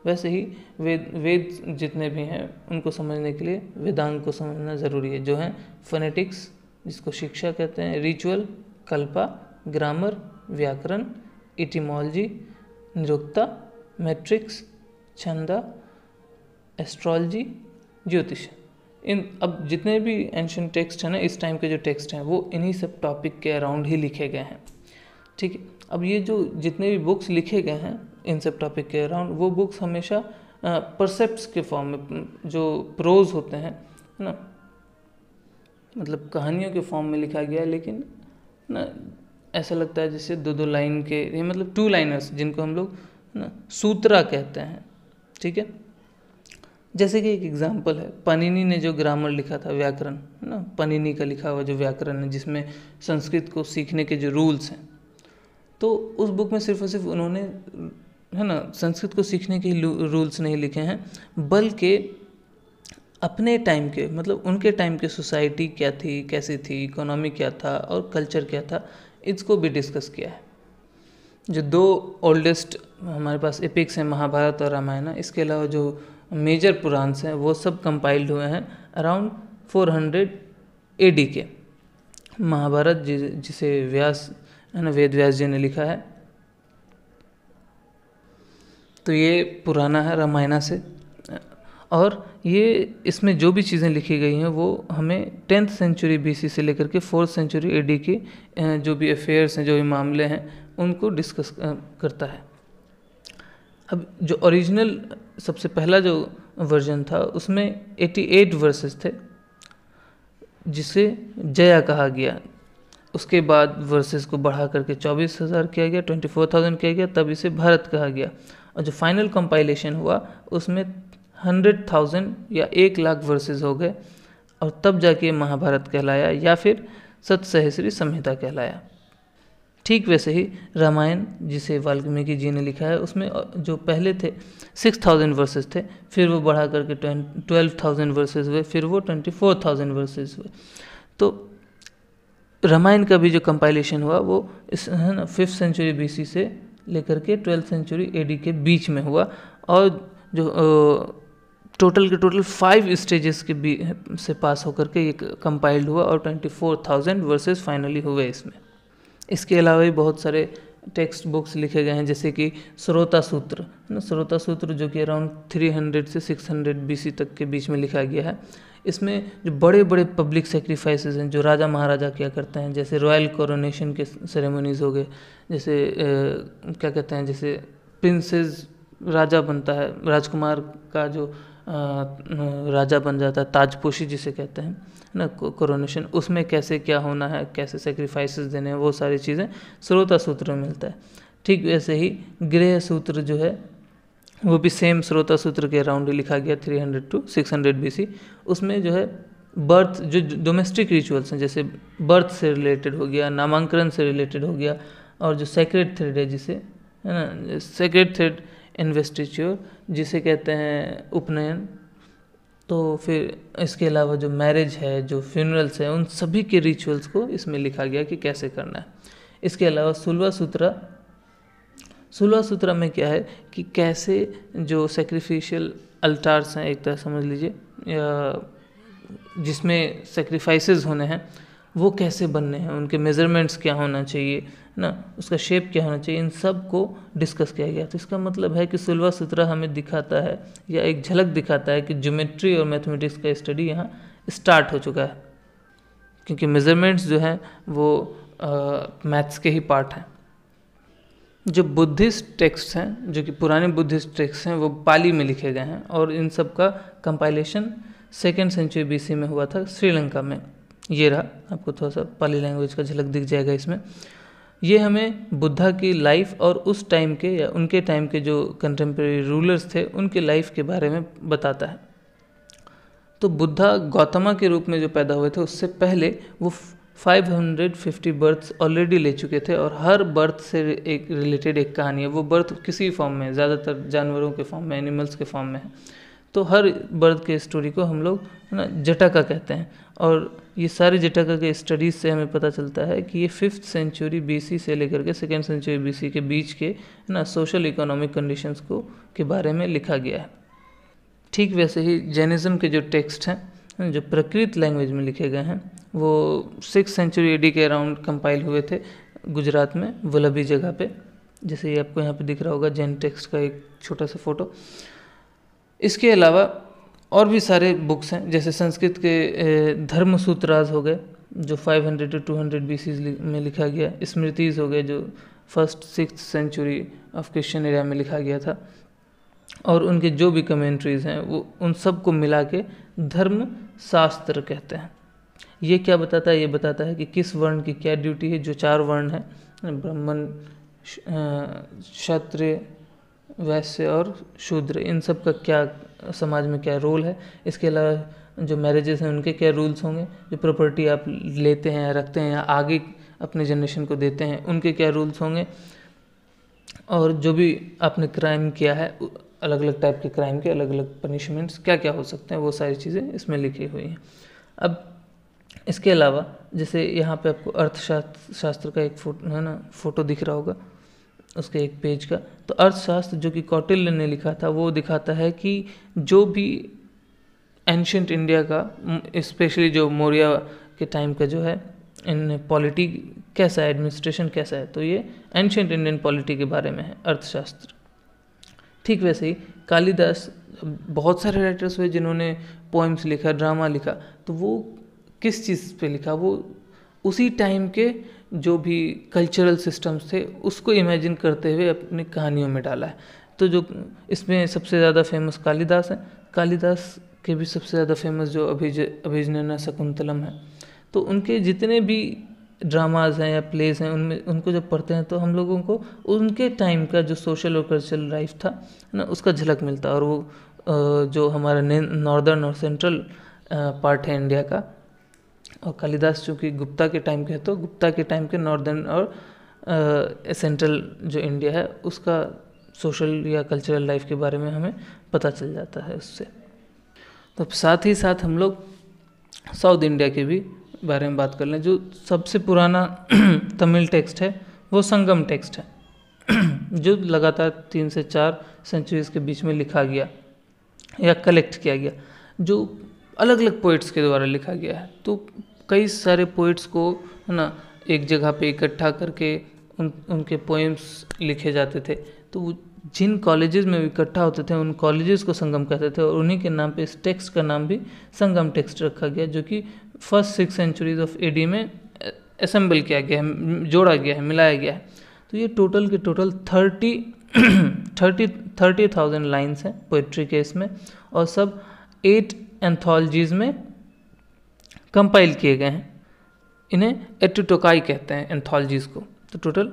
वैसे ही वेद जितने भी हैं उनको समझने के लिए वेदांग को समझना ज़रूरी है, जो है फोनेटिक्स, जिसको शिक्षा कहते हैं, रिचुअल, कल्पा, ग्रामर, व्याकरण, इटिमोलॉजी, निरुक्ता, मैट्रिक्स, छंदा, एस्ट्रोलॉजी, ज्योतिष। अब जितने भी एंशिएंट टेक्स्ट हैं ना, इस टाइम के जो टेक्स्ट हैं वो इन्हीं सब टॉपिक के अराउंड ही लिखे गए हैं, ठीक है। अब ये जो जितने भी बुक्स लिखे गए हैं इन सब टॉपिक के अराउंड, वो बुक्स हमेशा परसेप्ट्स के फॉर्म में, जो प्रोज होते हैं ना, मतलब कहानियों के फॉर्म में लिखा गया है, लेकिन ना ऐसा लगता है जैसे 2-2 लाइन के, ये मतलब 2 लाइनर्स, जिनको हम लोग ना सूत्रा कहते हैं, ठीक है। जैसे कि एक एग्जांपल है, पाणिनि ने जो ग्रामर लिखा था, व्याकरण ना, पाणिनि का लिखा हुआ जो व्याकरण है, जिसमें संस्कृत को सीखने के जो रूल्स हैं, तो उस बुक में सिर्फ और सिर्फ उन्होंने है ना संस्कृत को सीखने के रूल्स नहीं लिखे हैं, बल्कि अपने टाइम के, मतलब उनके टाइम के सोसाइटी क्या थी, कैसी थी, इकोनॉमी क्या था और कल्चर क्या था, इसको भी डिस्कस किया है। जो 2 ओल्डेस्ट हमारे पास एपिक्स हैं, महाभारत और रामायण, इसके अलावा जो मेजर पुराण्स हैं वो सब कंपाइल्ड हुए हैं अराउंड 400 AD के। महाभारत जिसे व्यास है ना, वेद व्यास जी ने लिखा है, तो ये पुराना है रामायण से, और ये इसमें जो भी चीज़ें लिखी गई हैं वो हमें 10th सेंचुरी BC से लेकर के 4th सेंचुरी AD की जो भी अफेयर्स हैं, जो भी मामले हैं, उनको डिस्कस करता है। अब जो ओरिजिनल सबसे पहला जो वर्जन था उसमें 88 वर्सेस थे, जिसे जया कहा गया। उसके बाद वर्सेस को बढ़ा करके 24,000 किया गया, 24,000 किया गया, तब इसे भारत कहा गया। और जो फाइनल कंपाइलेशन हुआ उसमें 100,000 या 1 लाख वर्सेस हो गए, और तब जाके महाभारत कहलाया या फिर सतसहस्री संहिता कहलाया। ठीक वैसे ही रामायण, जिसे वाल्मीकि जी ने लिखा है, उसमें जो पहले थे 6,000 वर्सेस थे, फिर वो बढ़ा करके 12,000 वर्सेस हुए, फिर वो 24,000 वर्सेस हुए। तो रामायण का भी जो कंपाइलेशन हुआ वो इस है ना 5th सेंचुरी BC से लेकर के 12th सेंचुरी AD के बीच में हुआ, और जो टोटल के टोटल 5 स्टेजेस के से पास होकर के ये कंपाइल्ड हुआ, और 24,000 वर्सेस फाइनली हुए इसमें। इसके अलावा भी बहुत सारे टेक्स्ट बुक्स लिखे गए हैं, जैसे कि श्रोता सूत्र ना, श्रोता सूत्र जो कि अराउंड 300 से 600 BC तक के बीच में लिखा गया है। इसमें जो बड़े बड़े पब्लिक सेक्रीफाइसेस हैं जो राजा महाराजा किया करते हैं, जैसे रॉयल कोरोनेशन के सेरेमनीज हो गए, जैसे क्या कहते हैं, जैसे प्रिंसेस राजा बनता है, राजकुमार का जो राजा बन जाता है, ताजपोशी जिसे कहते हैं ना, कोरोनेशन, उसमें कैसे क्या होना है, कैसे सेक्रीफाइसेस देने हैं, वो सारी चीज़ें श्रोता सूत्र में मिलता है। ठीक वैसे ही गृह सूत्र जो है वो भी सेम श्रोता सूत्र के अराउंड ही लिखा गया, 300 to 600 BC। उसमें जो है बर्थ, जो डोमेस्टिक रिचुअल्स हैं, जैसे बर्थ से रिलेटेड हो गया, नामांकन से रिलेटेड हो गया, और जो सेक्रेड थ्रेड है, जिसे है ना सेक्रेड थ्रेड इन्वेस्टिच्योर जिसे कहते हैं उपनयन, तो फिर इसके अलावा जो मैरिज है, जो फ्यूनरल्स है, उन सभी के रिचुअल्स को इसमें लिखा गया कि कैसे करना है। इसके अलावा सुलवा सूत्रा में क्या है कि कैसे जो सेक्रीफिशियल अल्टार्स हैं, एक तरह समझ लीजिए, या जिसमें सेक्रीफाइसेस होने हैं, वो कैसे बनने हैं, उनके मेजरमेंट्स क्या होना चाहिए ना, उसका शेप क्या होना चाहिए, इन सब को डिस्कस किया गया। तो इसका मतलब है कि सुलवा सूत्रा हमें दिखाता है, या एक झलक दिखाता है कि ज्योमेट्री और मैथमेटिक्स का स्टडी यहाँ स्टार्ट हो चुका है, क्योंकि मेजरमेंट्स जो हैं वो मैथ्स के ही पार्ट हैं। जो बुद्धिस्ट टेक्स्ट हैं, जो कि पुराने बुद्धिस्ट टेक्स्ट हैं, वो पाली में लिखे गए हैं और इन सब का कंपाइलेशन 2nd सेंचुरी BC में हुआ था श्रीलंका में। ये रहा, आपको थोड़ा सा पाली लैंग्वेज का झलक दिख जाएगा इसमें। ये हमें बुद्धा की लाइफ और उस टाइम के या उनके टाइम के जो कंटेम्प्रेरी रूलर्स थे उनके लाइफ के बारे में बताता है। तो बुद्धा गौतमा के रूप में जो पैदा हुए थे उससे पहले वो 550 बर्थ्स ऑलरेडी ले चुके थे और हर बर्थ से एक रिलेटेड एक कहानी है। वो बर्थ किसी फॉर्म में, ज़्यादातर जानवरों के फॉर्म में, एनिमल्स के फॉर्म में है। तो हर बर्थ के स्टोरी को हम लोग है ना जटाका कहते हैं। और ये सारे जटाका के स्टडीज़ से हमें पता चलता है कि ये 5th सेंचुरी BC से लेकर के 2nd सेंचुरी BC के बीच के है ना सोशल इकोनॉमिक कंडीशंस को के बारे में लिखा गया है। ठीक वैसे ही जैनिज़्म के जो टेक्स्ट हैं जो प्राकृत लैंग्वेज में लिखे गए हैं वो 6th सेंचुरी AD के अराउंड कंपाइल हुए थे गुजरात में वल्लभी जगह पे। जैसे ये आपको यहाँ पे दिख रहा होगा जैन टेक्स्ट का एक छोटा सा फोटो। इसके अलावा और भी सारे बुक्स हैं, जैसे संस्कृत के धर्मसूत्रास हो गए जो 500 to 200 BC में लिखा गया। स्मृतिज हो गए जो 1st 6th century of Christian era में लिखा गया था। और उनके जो भी कमेंट्रीज हैं वो उन सब को मिला के धर्म शास्त्र कहते हैं। ये क्या बताता है? ये बताता है कि किस वर्ण की क्या ड्यूटी है। जो 4 वर्ण हैं ब्राह्मण, क्षत्रिय, वैश्य और शूद्र, इन सब का क्या समाज में क्या रोल है। इसके अलावा जो मैरिजेस हैं उनके क्या रूल्स होंगे, जो प्रॉपर्टी आप लेते हैं या रखते हैं या आगे अपने जनरेशन को देते हैं उनके क्या रूल्स होंगे। और जो भी आपने क्राइम किया है, अलग अलग टाइप के क्राइम के अलग अलग पनिशमेंट्स क्या क्या हो सकते हैं, वो सारी चीज़ें इसमें लिखी हुई हैं। अब इसके अलावा जैसे यहाँ पे आपको अर्थशास्त्र का एक फोटो दिख रहा होगा उसके एक पेज का। तो अर्थशास्त्र जो कि कौटिल्य ने लिखा था वो दिखाता है कि जो भी एंशिएंट इंडिया का, स्पेशली जो मौर्य के टाइम का जो है इन पॉलिटी कैसा है, एडमिनिस्ट्रेशन कैसा है, तो ये एंशिएंट इंडियन पॉलिटी के बारे में है अर्थशास्त्र। ठीक वैसे ही कालिदास, बहुत सारे राइटर्स हुए जिन्होंने पोइम्स लिखा, ड्रामा लिखा, तो वो किस चीज़ पे लिखा? वो उसी टाइम के जो भी कल्चरल सिस्टम्स थे उसको इमेजिन करते हुए अपनी कहानियों में डाला है। तो जो इसमें सबसे ज़्यादा फेमस कालिदास हैं। कालिदास के भी सबसे ज़्यादा फेमस जो अभिज्ञान शकुंतलम है। तो उनके जितने भी ड्रामाज हैं या प्लेस हैं उनमें उनको जब पढ़ते हैं तो हम लोगों को उनके टाइम का जो सोशल और कल्चरल लाइफ था ना उसका झलक मिलता है। और वो जो हमारा नॉर्दर्न और सेंट्रल पार्ट है इंडिया का, और कालिदास चूँकि गुप्ता के टाइम के हैं तो गुप्ता के टाइम के नॉर्दर्न और सेंट्रल जो इंडिया है उसका सोशल या कल्चरल लाइफ के बारे में हमें पता चल जाता है उससे। तो साथ ही साथ हम लोग साउथ इंडिया के भी बारे में बात कर लें। जो सबसे पुराना तमिल टेक्स्ट है वो संगम टेक्स्ट है जो लगातार 3 से 4 सेंचुरीज के बीच में लिखा गया या कलेक्ट किया गया, जो अलग अलग पोइट्स के द्वारा लिखा गया है। तो कई सारे पोइट्स को है ना एक जगह पे इकट्ठा करके उनके पोएम्स लिखे जाते थे। तो जिन कॉलेजेस में इकट्ठा होते थे उन कॉलेजेस को संगम कहते थे और उन्हीं के नाम पे इस टेक्स्ट का नाम भी संगम टेक्स्ट रखा गया, जो कि 1st 6 सेंचुरीज ऑफ AD में असेंबल किया गया है, जोड़ा गया है, मिलाया गया है। तो ये टोटल के टोटल 30,000 लाइन्स हैं पोइट्री के इसमें, और सब 8 एंथोलॉजीज में कंपाइल किए गए हैं। इन्हें एटुटोकाई कहते हैं एंथोलॉजीज को। तो टोटल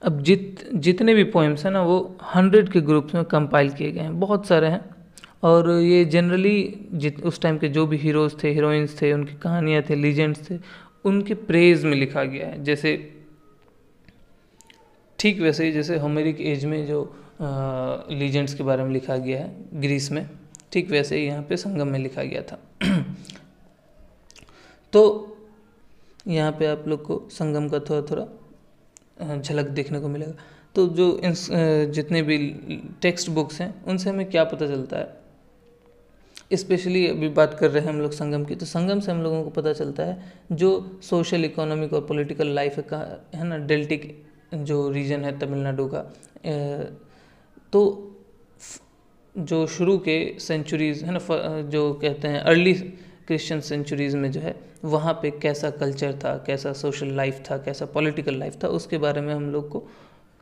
अब जितने भी पोएम्स हैं ना वो 100 के ग्रुप्स में कंपाइल किए गए हैं, बहुत सारे हैं। और ये जनरली उस टाइम के जो भी हीरोज़ थे, हीरोइंस थे, उनकी कहानियाँ थे, लीजेंड्स थे, उनके प्रेज में लिखा गया है। जैसे ठीक वैसे ही जैसे होमेरिक एज में जो लीजेंड्स के बारे में लिखा गया है ग्रीस में, ठीक वैसे ही यहाँ पे संगम में लिखा गया था। तो यहाँ पे आप लोग को संगम का थोड़ा थोड़ा झलक देखने को मिलेगा। तो जो जितने भी टेक्स्ट बुक्स हैं उनसे हमें क्या पता चलता है, स्पेशली अभी बात कर रहे हैं हम लोग संगम की, तो संगम से हम लोगों को पता चलता है जो सोशल, इकोनॉमिक और पॉलिटिकल लाइफ है ना, डेल्टिक जो रीजन है तमिलनाडु का, तो जो शुरू के सेंचुरीज़ है ना, जो कहते हैं अर्ली क्रिश्चियन सेंचुरीज़ में जो है वहाँ पे कैसा कल्चर था, कैसा सोशल लाइफ था, कैसा पॉलिटिकल लाइफ था, उसके बारे में हम लोग को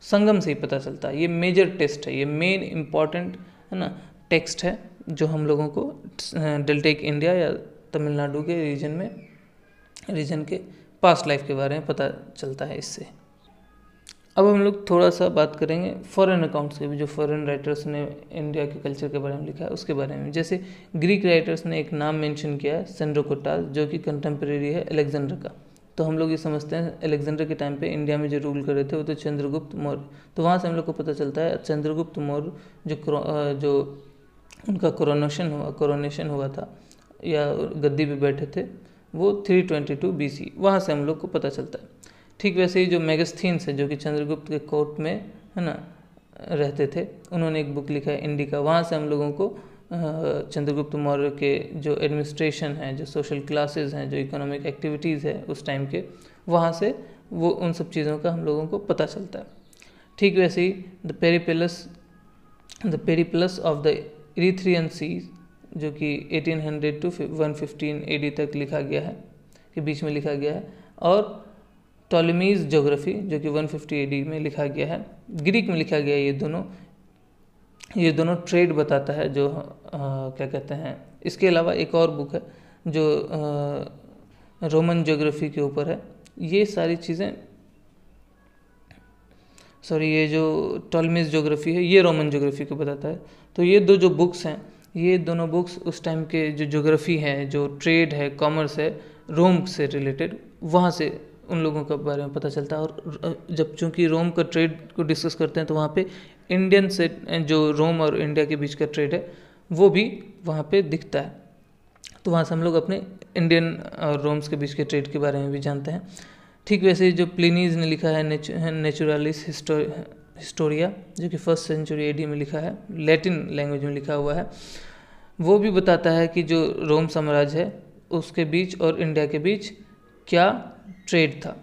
संगम से ही पता चलता है। ये मेजर टेस्ट है, ये मेन इम्पॉर्टेंट है ना टेक्स्ट है जो हम लोगों को डेल्टिक इंडिया या तमिलनाडु के रीजन के पास्ट लाइफ के बारे में पता चलता है इससे। अब हम लोग थोड़ा सा बात करेंगे फॉरेन अकाउंट्स के भी, जो फॉरेन राइटर्स ने इंडिया के कल्चर के बारे में लिखा है उसके बारे में। जैसे ग्रीक राइटर्स ने एक नाम मेंशन किया है सेंड्रोकोटास, जो कि कंटेम्प्रेरी है अलेक्जेंडर का। तो हम लोग ये समझते हैं अलेक्जेंडर के टाइम पे इंडिया में जो रूल कर रहे थे वो तो चंद्रगुप्त मौर्य। तो वहाँ से हम लोग को पता चलता है चंद्रगुप्त मौर्य जो उनका कोरोनेशन हुआ था या गद्दी पे बैठे थे वो 322 BC, वहाँ से हम लोग को पता चलता है। ठीक वैसे ही जो मेगास्थीन्स है जो कि चंद्रगुप्त के कोर्ट में है ना रहते थे, उन्होंने एक बुक लिखा है इंडिका। वहाँ से हम लोगों को चंद्रगुप्त मौर्य के जो एडमिनिस्ट्रेशन है, जो सोशल क्लासेस हैं, जो इकोनॉमिक एक्टिविटीज़ है उस टाइम के, वहाँ से वो उन सब चीज़ों का हम लोगों को पता चलता है। ठीक वैसे ही the Periplus of the Erythraean Seas, जो कि 1800 to 115 AD तक लिखा गया है, के बीच में लिखा गया है, और टॉलेमीज ज्योग्राफी जो कि 150 AD में लिखा गया है, ग्रीक में लिखा गया है। ये दोनों ट्रेड बताता है, जो क्या कहते हैं। इसके अलावा एक और बुक है जो रोमन ज्योग्राफी के ऊपर है। ये सारी चीज़ें ये जो टॉलेमीज ज्योग्राफी है ये रोमन ज्योग्राफी को बताता है। तो ये दो जो बुक्स हैं, ये दोनों बुक्स उस टाइम के जो ज्योग्राफी है, जो ट्रेड है, कॉमर्स है, रोम से रिलेटेड, वहाँ से उन लोगों के बारे में पता चलता है। और जब चूँकि रोम का ट्रेड को डिस्कस करते हैं तो वहाँ पे इंडियन से जो रोम और इंडिया के बीच का ट्रेड है वो भी वहाँ पे दिखता है। तो वहाँ से हम लोग अपने इंडियन और रोम्स के बीच के ट्रेड के बारे में भी जानते हैं। ठीक वैसे ही जो प्लिनीज ने लिखा है नेचुरलिस हिस्टोरिया, जो कि 1st century AD में लिखा है, लैटिन लैंग्वेज में लिखा हुआ है, वो भी बताता है कि जो रोम साम्राज्य है उसके बीच और इंडिया के बीच क्या ट्रेड था।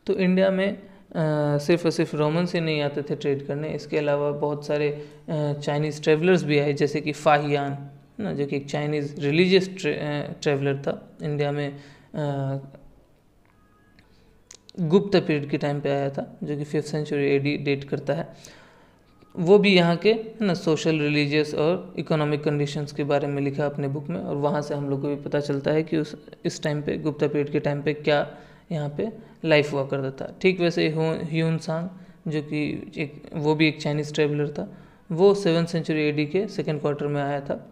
तो इंडिया में सिर्फ और सिर्फ रोमन्स ही नहीं आते थे ट्रेड करने, इसके अलावा बहुत सारे चाइनीज़ ट्रेवलर्स भी आए, जैसे कि फाहियान ना, जो कि एक चाइनीज़ रिलीजियस ट्रेवलर था। इंडिया में गुप्त पीरियड के टाइम पे आया था, जो कि 5th century AD डेट करता है। वो भी यहाँ के है ना सोशल, रिलीजियस और इकोनॉमिक कंडीशंस के बारे में लिखा अपने बुक में, और वहाँ से हम लोग को भी पता चलता है कि इस टाइम पे गुप्ता पीरियड के टाइम पे क्या यहाँ पे लाइफ हुआ करता था। ठीक वैसे ह्यून सांग, जो कि वो भी एक चाइनीज़ ट्रेवलर था, वो 7th century AD के 2nd quarter में आया था।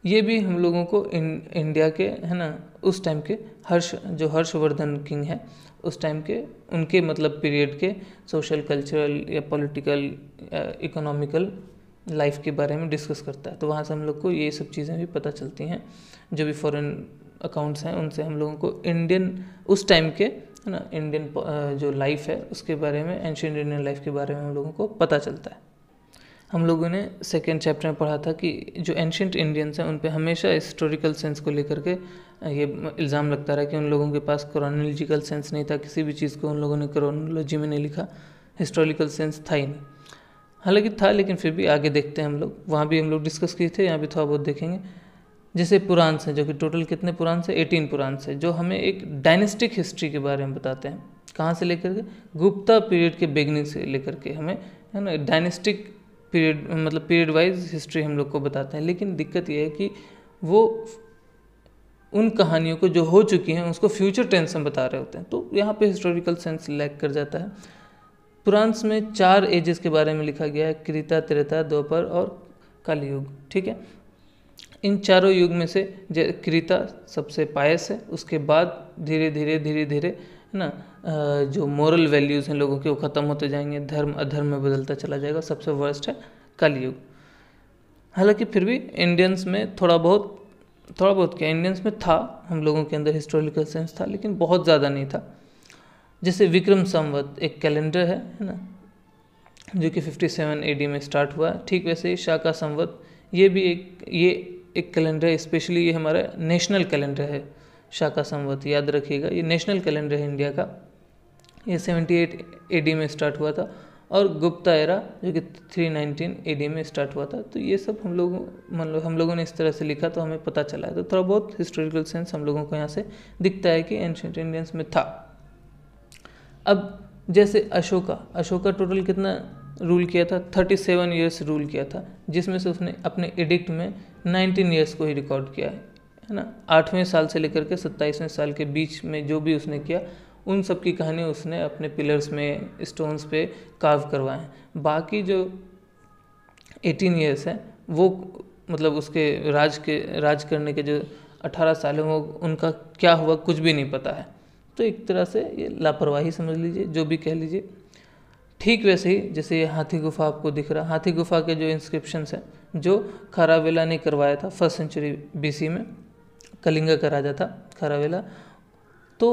ये भी हम लोगों को इंडिया के है ना उस टाइम के हर्षवर्धन किंग है उस टाइम के, उनके मतलब पीरियड के सोशल, कल्चरल या पॉलिटिकल, इकोनॉमिकल लाइफ के बारे में डिस्कस करता है। तो वहाँ से हम लोग को ये सब चीज़ें भी पता चलती हैं। जो भी फॉरेन अकाउंट्स हैं उनसे हम लोगों को इंडियन उस टाइम के है ना इंडियन जो लाइफ है उसके बारे में, एंशिएंट इंडियन लाइफ के बारे में हम लोगों को पता चलता है। हम लोगों ने 2nd चैप्टर में पढ़ा था कि जो एंशिएंट इंडियंस हैं उन पे हमेशा हिस्टोरिकल सेंस को लेकर के ये इल्ज़ाम लगता रहा कि उन लोगों के पास क्रोनोलॉजिकल सेंस नहीं था, किसी भी चीज़ को उन लोगों ने क्रोनोलॉजी में नहीं लिखा, हिस्टोरिकल सेंस था ही नहीं। हालांकि था, लेकिन फिर भी आगे देखते हैं हम लोग, वहाँ भी हम लोग डिस्कस किए थे, यहाँ भी थोड़ा बहुत देखेंगे। जैसे पुराण हैं, जो कि टोटल कितने पुराण से 18 पुराण से, जो हमें एक डायनेस्टिक हिस्ट्री के बारे में बताते हैं। कहाँ से लेकर के? गुप्ता पीरियड के बिगनिंग से लेकर के हमें है ना डायनेस्टिक पीरियड, मतलब पीरियड वाइज हिस्ट्री हम लोग को बताते हैं। लेकिन दिक्कत यह है कि वो उन कहानियों को जो हो चुकी हैं उसको फ्यूचर टेंस में बता रहे होते हैं, तो यहाँ पे हिस्टोरिकल सेंस लैक कर जाता है। पुराण्स में 4 एजेस के बारे में लिखा गया है, कृता, त्रेता, द्वापर और कलयुग। ठीक है, इन चारों युग में से कृता सबसे पायस है, उसके बाद धीरे धीरे है ना जो मोरल वैल्यूज़ हैं लोगों के वो ख़त्म होते जाएंगे, धर्म अधर्म में बदलता चला जाएगा। सबसे वर्स्ट है कलयुग। हालांकि फिर भी इंडियंस में थोड़ा बहुत क्या इंडियंस में था, हम लोगों के अंदर हिस्टोरिकल सेंस था, लेकिन बहुत ज़्यादा नहीं था। जैसे विक्रम संवत एक कैलेंडर है ना, जो कि 57 AD में स्टार्ट हुआ है। ठीक वैसे ही शाका संवत, ये भी एक कैलेंडर है, स्पेशली ये हमारा नेशनल कैलेंडर है। शाका संवत याद रखिएगा, ये नेशनल कैलेंडर है इंडिया का। ये 78 AD में स्टार्ट हुआ था, और गुप्ता एरा जो कि 319 AD में स्टार्ट हुआ था। तो ये सब हम लोगों ने इस तरह से लिखा, तो हमें पता चला है। तो थोड़ा बहुत हिस्टोरिकल सेंस हम लोगों को यहाँ से दिखता है कि एंशिएंट इंडियंस में था। अब जैसे अशोका टोटल कितना रूल किया था, 37 ईयर्स रूल किया था, जिसमें से उसने अपने एडिक्ट में 19 ईयर्स को ही रिकॉर्ड किया है ना। 8वें साल से लेकर के 27वें साल के बीच में जो भी उसने किया, उन सब की कहानी उसने अपने पिलर्स में, स्टोन्स पे कार्व करवाए हैं। बाकी जो 18 ईयर्स है वो मतलब उसके राज करने के जो 18 साल हैं वो उनका क्या हुआ कुछ भी नहीं पता है। तो एक तरह से ये लापरवाही समझ लीजिए, जो भी कह लीजिए। ठीक वैसे ही जैसे ये हाथी गुफा आपको दिख रहा, हाथी गुफा के जो इंस्क्रिप्शंस हैं जो खारावेला ने करवाया था 1st सेंचुरी BC में, कलिंगा का राजा था खारावेला। तो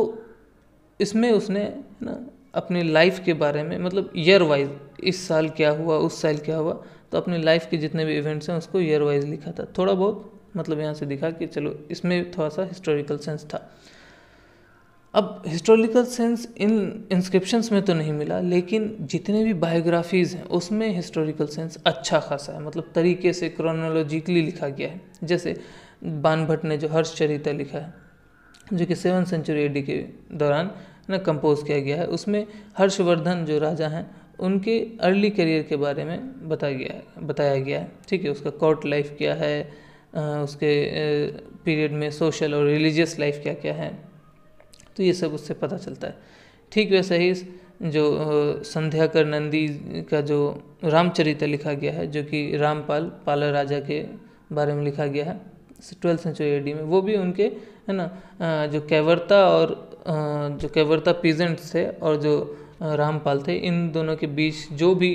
इसमें उसने ना अपनी लाइफ के बारे में, मतलब ईयर वाइज, इस साल क्या हुआ, उस साल क्या हुआ, तो अपनी लाइफ के जितने भी इवेंट्स हैं उसको ईयर वाइज लिखा था। थोड़ा बहुत मतलब यहाँ से दिखा कि चलो इसमें थोड़ा सा हिस्टोरिकल सेंस था। अब हिस्टोरिकल सेंस इन इंस्क्रिप्शंस में तो नहीं मिला, लेकिन जितने भी बायोग्राफीज़ हैं उसमें हिस्टोरिकल सेंस अच्छा खासा है, मतलब तरीके से क्रोनोलॉजिकली लिखा गया है। जैसे बाणभट्ट ने जो हर्षचरित लिखा है, जो कि 7th सेंचुरी AD के दौरान ना कंपोज किया गया है, उसमें हर्षवर्धन जो राजा हैं उनके अर्ली करियर के बारे में बताया गया है। ठीक है, उसका कोर्ट लाइफ क्या है, उसके पीरियड में सोशल और रिलीजियस लाइफ क्या क्या है, तो ये सब उससे पता चलता है। ठीक वैसे ही जो संध्याकर नंदी का जो रामचरित लिखा गया है, जो कि रामपाल पाला राजा के बारे में लिखा गया है 12th सेंचुरी AD में, वो भी उनके है ना जो कैवर्ता पीजेंट्स थे और जो रामपाल थे, इन दोनों के बीच जो भी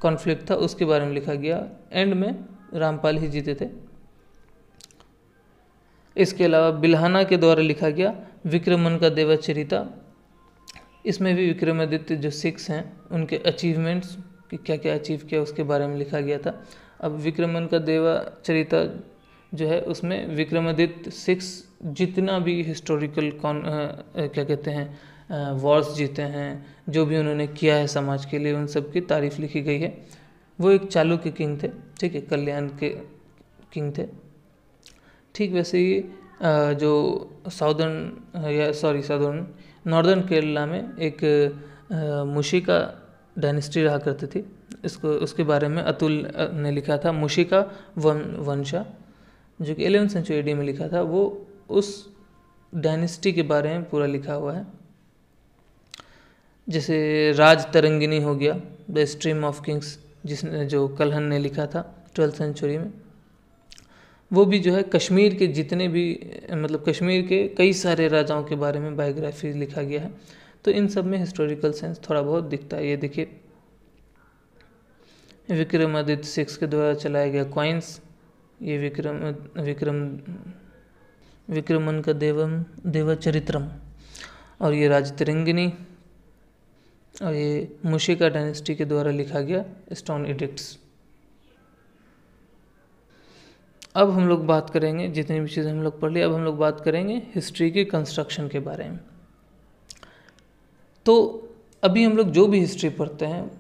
कॉन्फ्लिक्ट था उसके बारे में लिखा गया। एंड में रामपाल ही जीते थे। इसके अलावा बिल्हाना के द्वारा लिखा गया विक्रमन का देवचरिता, इसमें भी विक्रमादित्य जो 6 हैं उनके अचीवमेंट्स कि क्या क्या अचीव किया उसके बारे में लिखा गया था। अब विक्रमन का देवचरिता जो है उसमें विक्रमादित्य 6 जितना भी हिस्टोरिकल क्या कहते हैं वॉर्स जीते हैं, जो भी उन्होंने किया है समाज के लिए, उन सब की तारीफ लिखी गई है। वो एक चालुक्य किंग थे, ठीक है, कल्याण के किंग थे। ठीक वैसे ही जो नॉर्दर्न केरला में एक मुशिका डायनेस्टी रहा करती थी, उसके बारे में अतुल ने लिखा था मुशिका वंशा, जो कि 11th सेंचुरी AD में लिखा था। वो उस डायनेस्टी के बारे में पूरा लिखा हुआ है। जैसे राज तरंगिनी हो गया, द स्ट्रीम ऑफ किंग्स, जो कल्हन ने लिखा था 12th सेंचुरी में, वो भी जो है कश्मीर के जितने भी मतलब कश्मीर के कई सारे राजाओं के बारे में बायोग्राफी लिखा गया है। तो इन सब में हिस्टोरिकल सेंस थोड़ा बहुत दिखता है। ये देखिए विक्रमादित्य 6 के द्वारा चलाया गया क्वाइंस, ये विक्रमन का देवचरित्रम, और ये राजतरंगिनी, और ये मुशिका डायनेस्टी के द्वारा लिखा गया स्टोन एडिक्ट्स। अब हम लोग बात करेंगे, जितनी भी चीज़ें हम लोग पढ़ ली, अब हम लोग बात करेंगे हिस्ट्री की कंस्ट्रक्शन के बारे में। तो अभी हम लोग जो भी हिस्ट्री पढ़ते हैं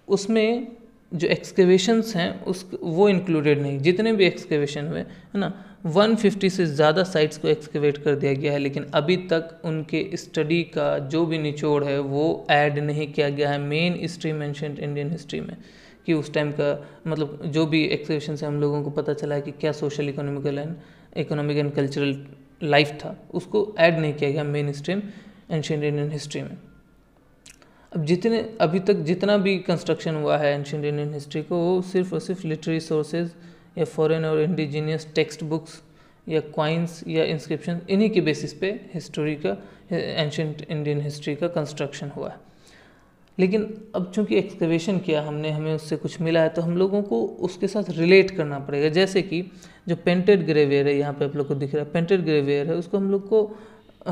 उसमें जो एक्सकेवेशंस हैं वो इंक्लूडेड नहीं। जितने भी एक्सकेवेशन हुए है ना, 150 से ज़्यादा साइट्स को एक्सकेवेट कर दिया गया है, लेकिन अभी तक उनके स्टडी का जो भी निचोड़ है वो ऐड नहीं किया गया है main stream ancient Indian history में, कि उस टाइम का मतलब जो भी एक्सकेवेशन से हम लोगों को पता चला है कि क्या social economic and cultural life था, उसको ऐड नहीं किया गया main stream ancient Indian history में। अब अभी तक जितना भी कंस्ट्रक्शन हुआ है एंशिएंट इंडियन हिस्ट्री को, वो सिर्फ और सिर्फ लिटरेरी सोर्सेज या फॉरेन और इंडिजीनियस टेक्स्ट बुक्स या क्वाइंस या इंस्क्रिप्शन, इन्हीं के बेसिस पे हिस्ट्री का एंशिएंट इंडियन हिस्ट्री का कंस्ट्रक्शन हुआ है। लेकिन अब चूंकि एक्सकवेशन किया हमने, हमें उससे कुछ मिला है, तो हम लोगों को उसके साथ रिलेट करना पड़ेगा। जैसे कि जो पेंटेड ग्रेवियर है, यहाँ पे आप लोग को दिख रहा है पेंटेड ग्रेवियर है, उसको हम लोग को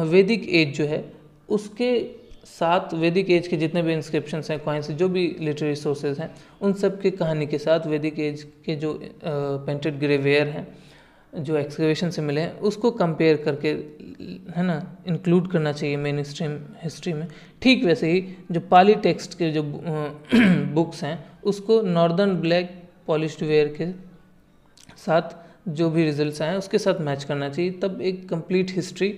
वैदिक एज जो है उसके साथ, वैदिक एज के जितने भी इंस्क्रिप्शंस हैं, कॉइन्स, जो भी लिटरेरी सोर्सेज हैं, उन सब की कहानी के साथ वैदिक एज के जो पेंटेड ग्रेवियर हैं जो एक्सकवेशन से मिले हैं उसको कंपेयर करके है ना इंक्लूड करना चाहिए मेन स्ट्रीम हिस्ट्री में। ठीक वैसे ही जो पाली टेक्स्ट के जो बुक्स हैं उसको नॉर्दर्न ब्लैक पॉलिश्ड वेयर के साथ जो भी रिजल्ट्स आए उसके साथ मैच करना चाहिए, तब एक कंप्लीट हिस्ट्री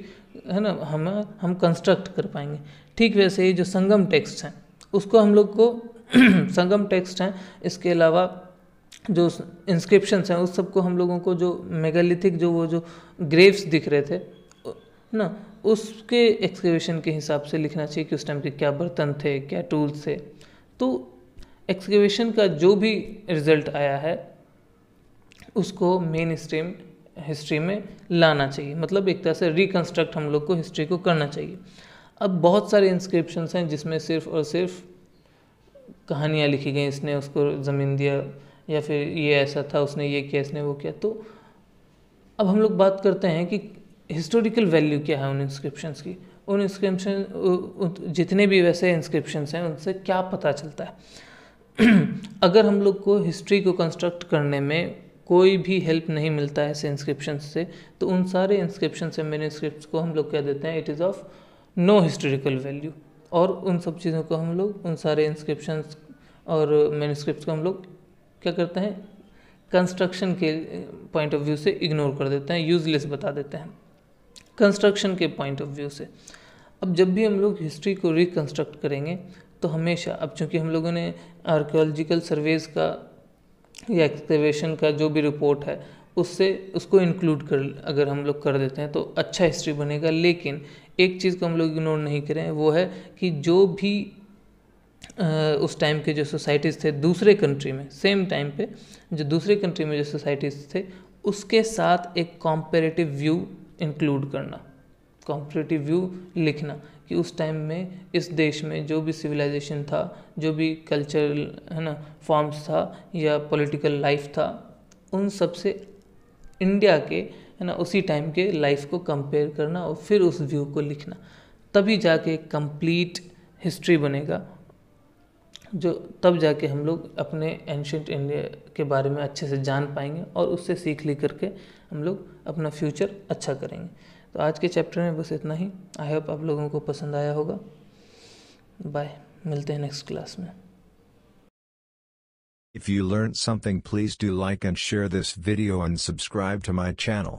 है ना, हम कंस्ट्रक्ट कर पाएंगे। ठीक वैसे ही जो संगम टेक्स्ट हैं उसको हम लोग को संगम टेक्स्ट हैं, इसके अलावा जो इंस्क्रिप्शंस हैं उस सबको हम लोगों को जो मेगालिथिक जो ग्रेव्स दिख रहे थे ना, उसके एक्सकेवेशन के हिसाब से लिखना चाहिए कि उस टाइम के क्या बर्तन थे, क्या टूल्स थे। तो एक्सकेवेशन का जो भी रिजल्ट आया है उसको मेन स्ट्रीम हिस्ट्री में लाना चाहिए, मतलब एक तरह से रिकंस्ट्रक्ट हम लोग को हिस्ट्री को करना चाहिए। अब बहुत सारे इंस्क्रिप्शंस हैं जिसमें सिर्फ और सिर्फ कहानियाँ लिखी गई, इसने उसको ज़मीन दिया या फिर ये ऐसा था, उसने ये किया, इसने वो किया। तो अब हम लोग बात करते हैं कि हिस्टोरिकल वैल्यू क्या है उन इंस्क्रिप्शंस की, उन इंस्क्रिप्शन जितने भी वैसे इंस्क्रिप्शंस हैं उनसे क्या पता चलता है। अगर हम लोग को हिस्ट्री को कंस्ट्रक्ट करने में कोई भी हेल्प नहीं मिलता है ऐसे इंस्क्रिप्शन से, तो उन सारे इंस्क्रिप्शन से मैन्युस्क्रिप्ट्स को हम लोग क्या देते हैं, it is of no historical value. और उन सब चीज़ों को हम लोग, उन सारे इंस्क्रिप्शंस और मैन्युस्क्रिप्ट्स को हम लोग क्या करते हैं, कंस्ट्रक्शन के पॉइंट ऑफ व्यू से इग्नोर कर देते हैं, यूजलेस बता देते हैं कंस्ट्रक्शन के पॉइंट ऑफ व्यू से। अब जब भी हम लोग हिस्ट्री को रिकंस्ट्रक्ट करेंगे तो हमेशा, अब चूँकि हम लोगों ने आर्कियोलॉजिकल सर्वेज का या एक्सकेवेशन का जो भी रिपोर्ट है उससे उसको इंक्लूड कर अगर हम लोग कर देते हैं तो अच्छा हिस्ट्री बनेगा। लेकिन एक चीज़ को हम लोग इग्नोर नहीं करें, वो है कि जो भी उस टाइम के जो सोसाइटीज़ थे दूसरे कंट्री में, सेम टाइम पे जो दूसरे कंट्री में जो सोसाइटीज़ थे उसके साथ एक कॉम्पेरेटिव व्यू इंक्लूड करना, कॉम्पेरेटिव व्यू लिखना कि उस टाइम में इस देश में जो भी सिविलाइजेशन था, जो भी कल्चरल है ना फॉर्म्स था या पॉलिटिकल लाइफ था, उन सब से इंडिया के है ना उसी टाइम के लाइफ को कंपेयर करना और फिर उस व्यू को लिखना। तभी जाके कंप्लीट हिस्ट्री बनेगा, जो तब जाके हम लोग अपने एंशिएंट इंडिया के बारे में अच्छे से जान पाएंगे और उससे सीख ले करके हम लोग अपना फ्यूचर अच्छा करेंगे। तो आज के चैप्टर में बस इतना ही। आई होप आप लोगों को पसंद आया होगा। बाय, मिलते हैं नेक्स्ट क्लास में। If you learned something, please do like and share this video and subscribe to my channel.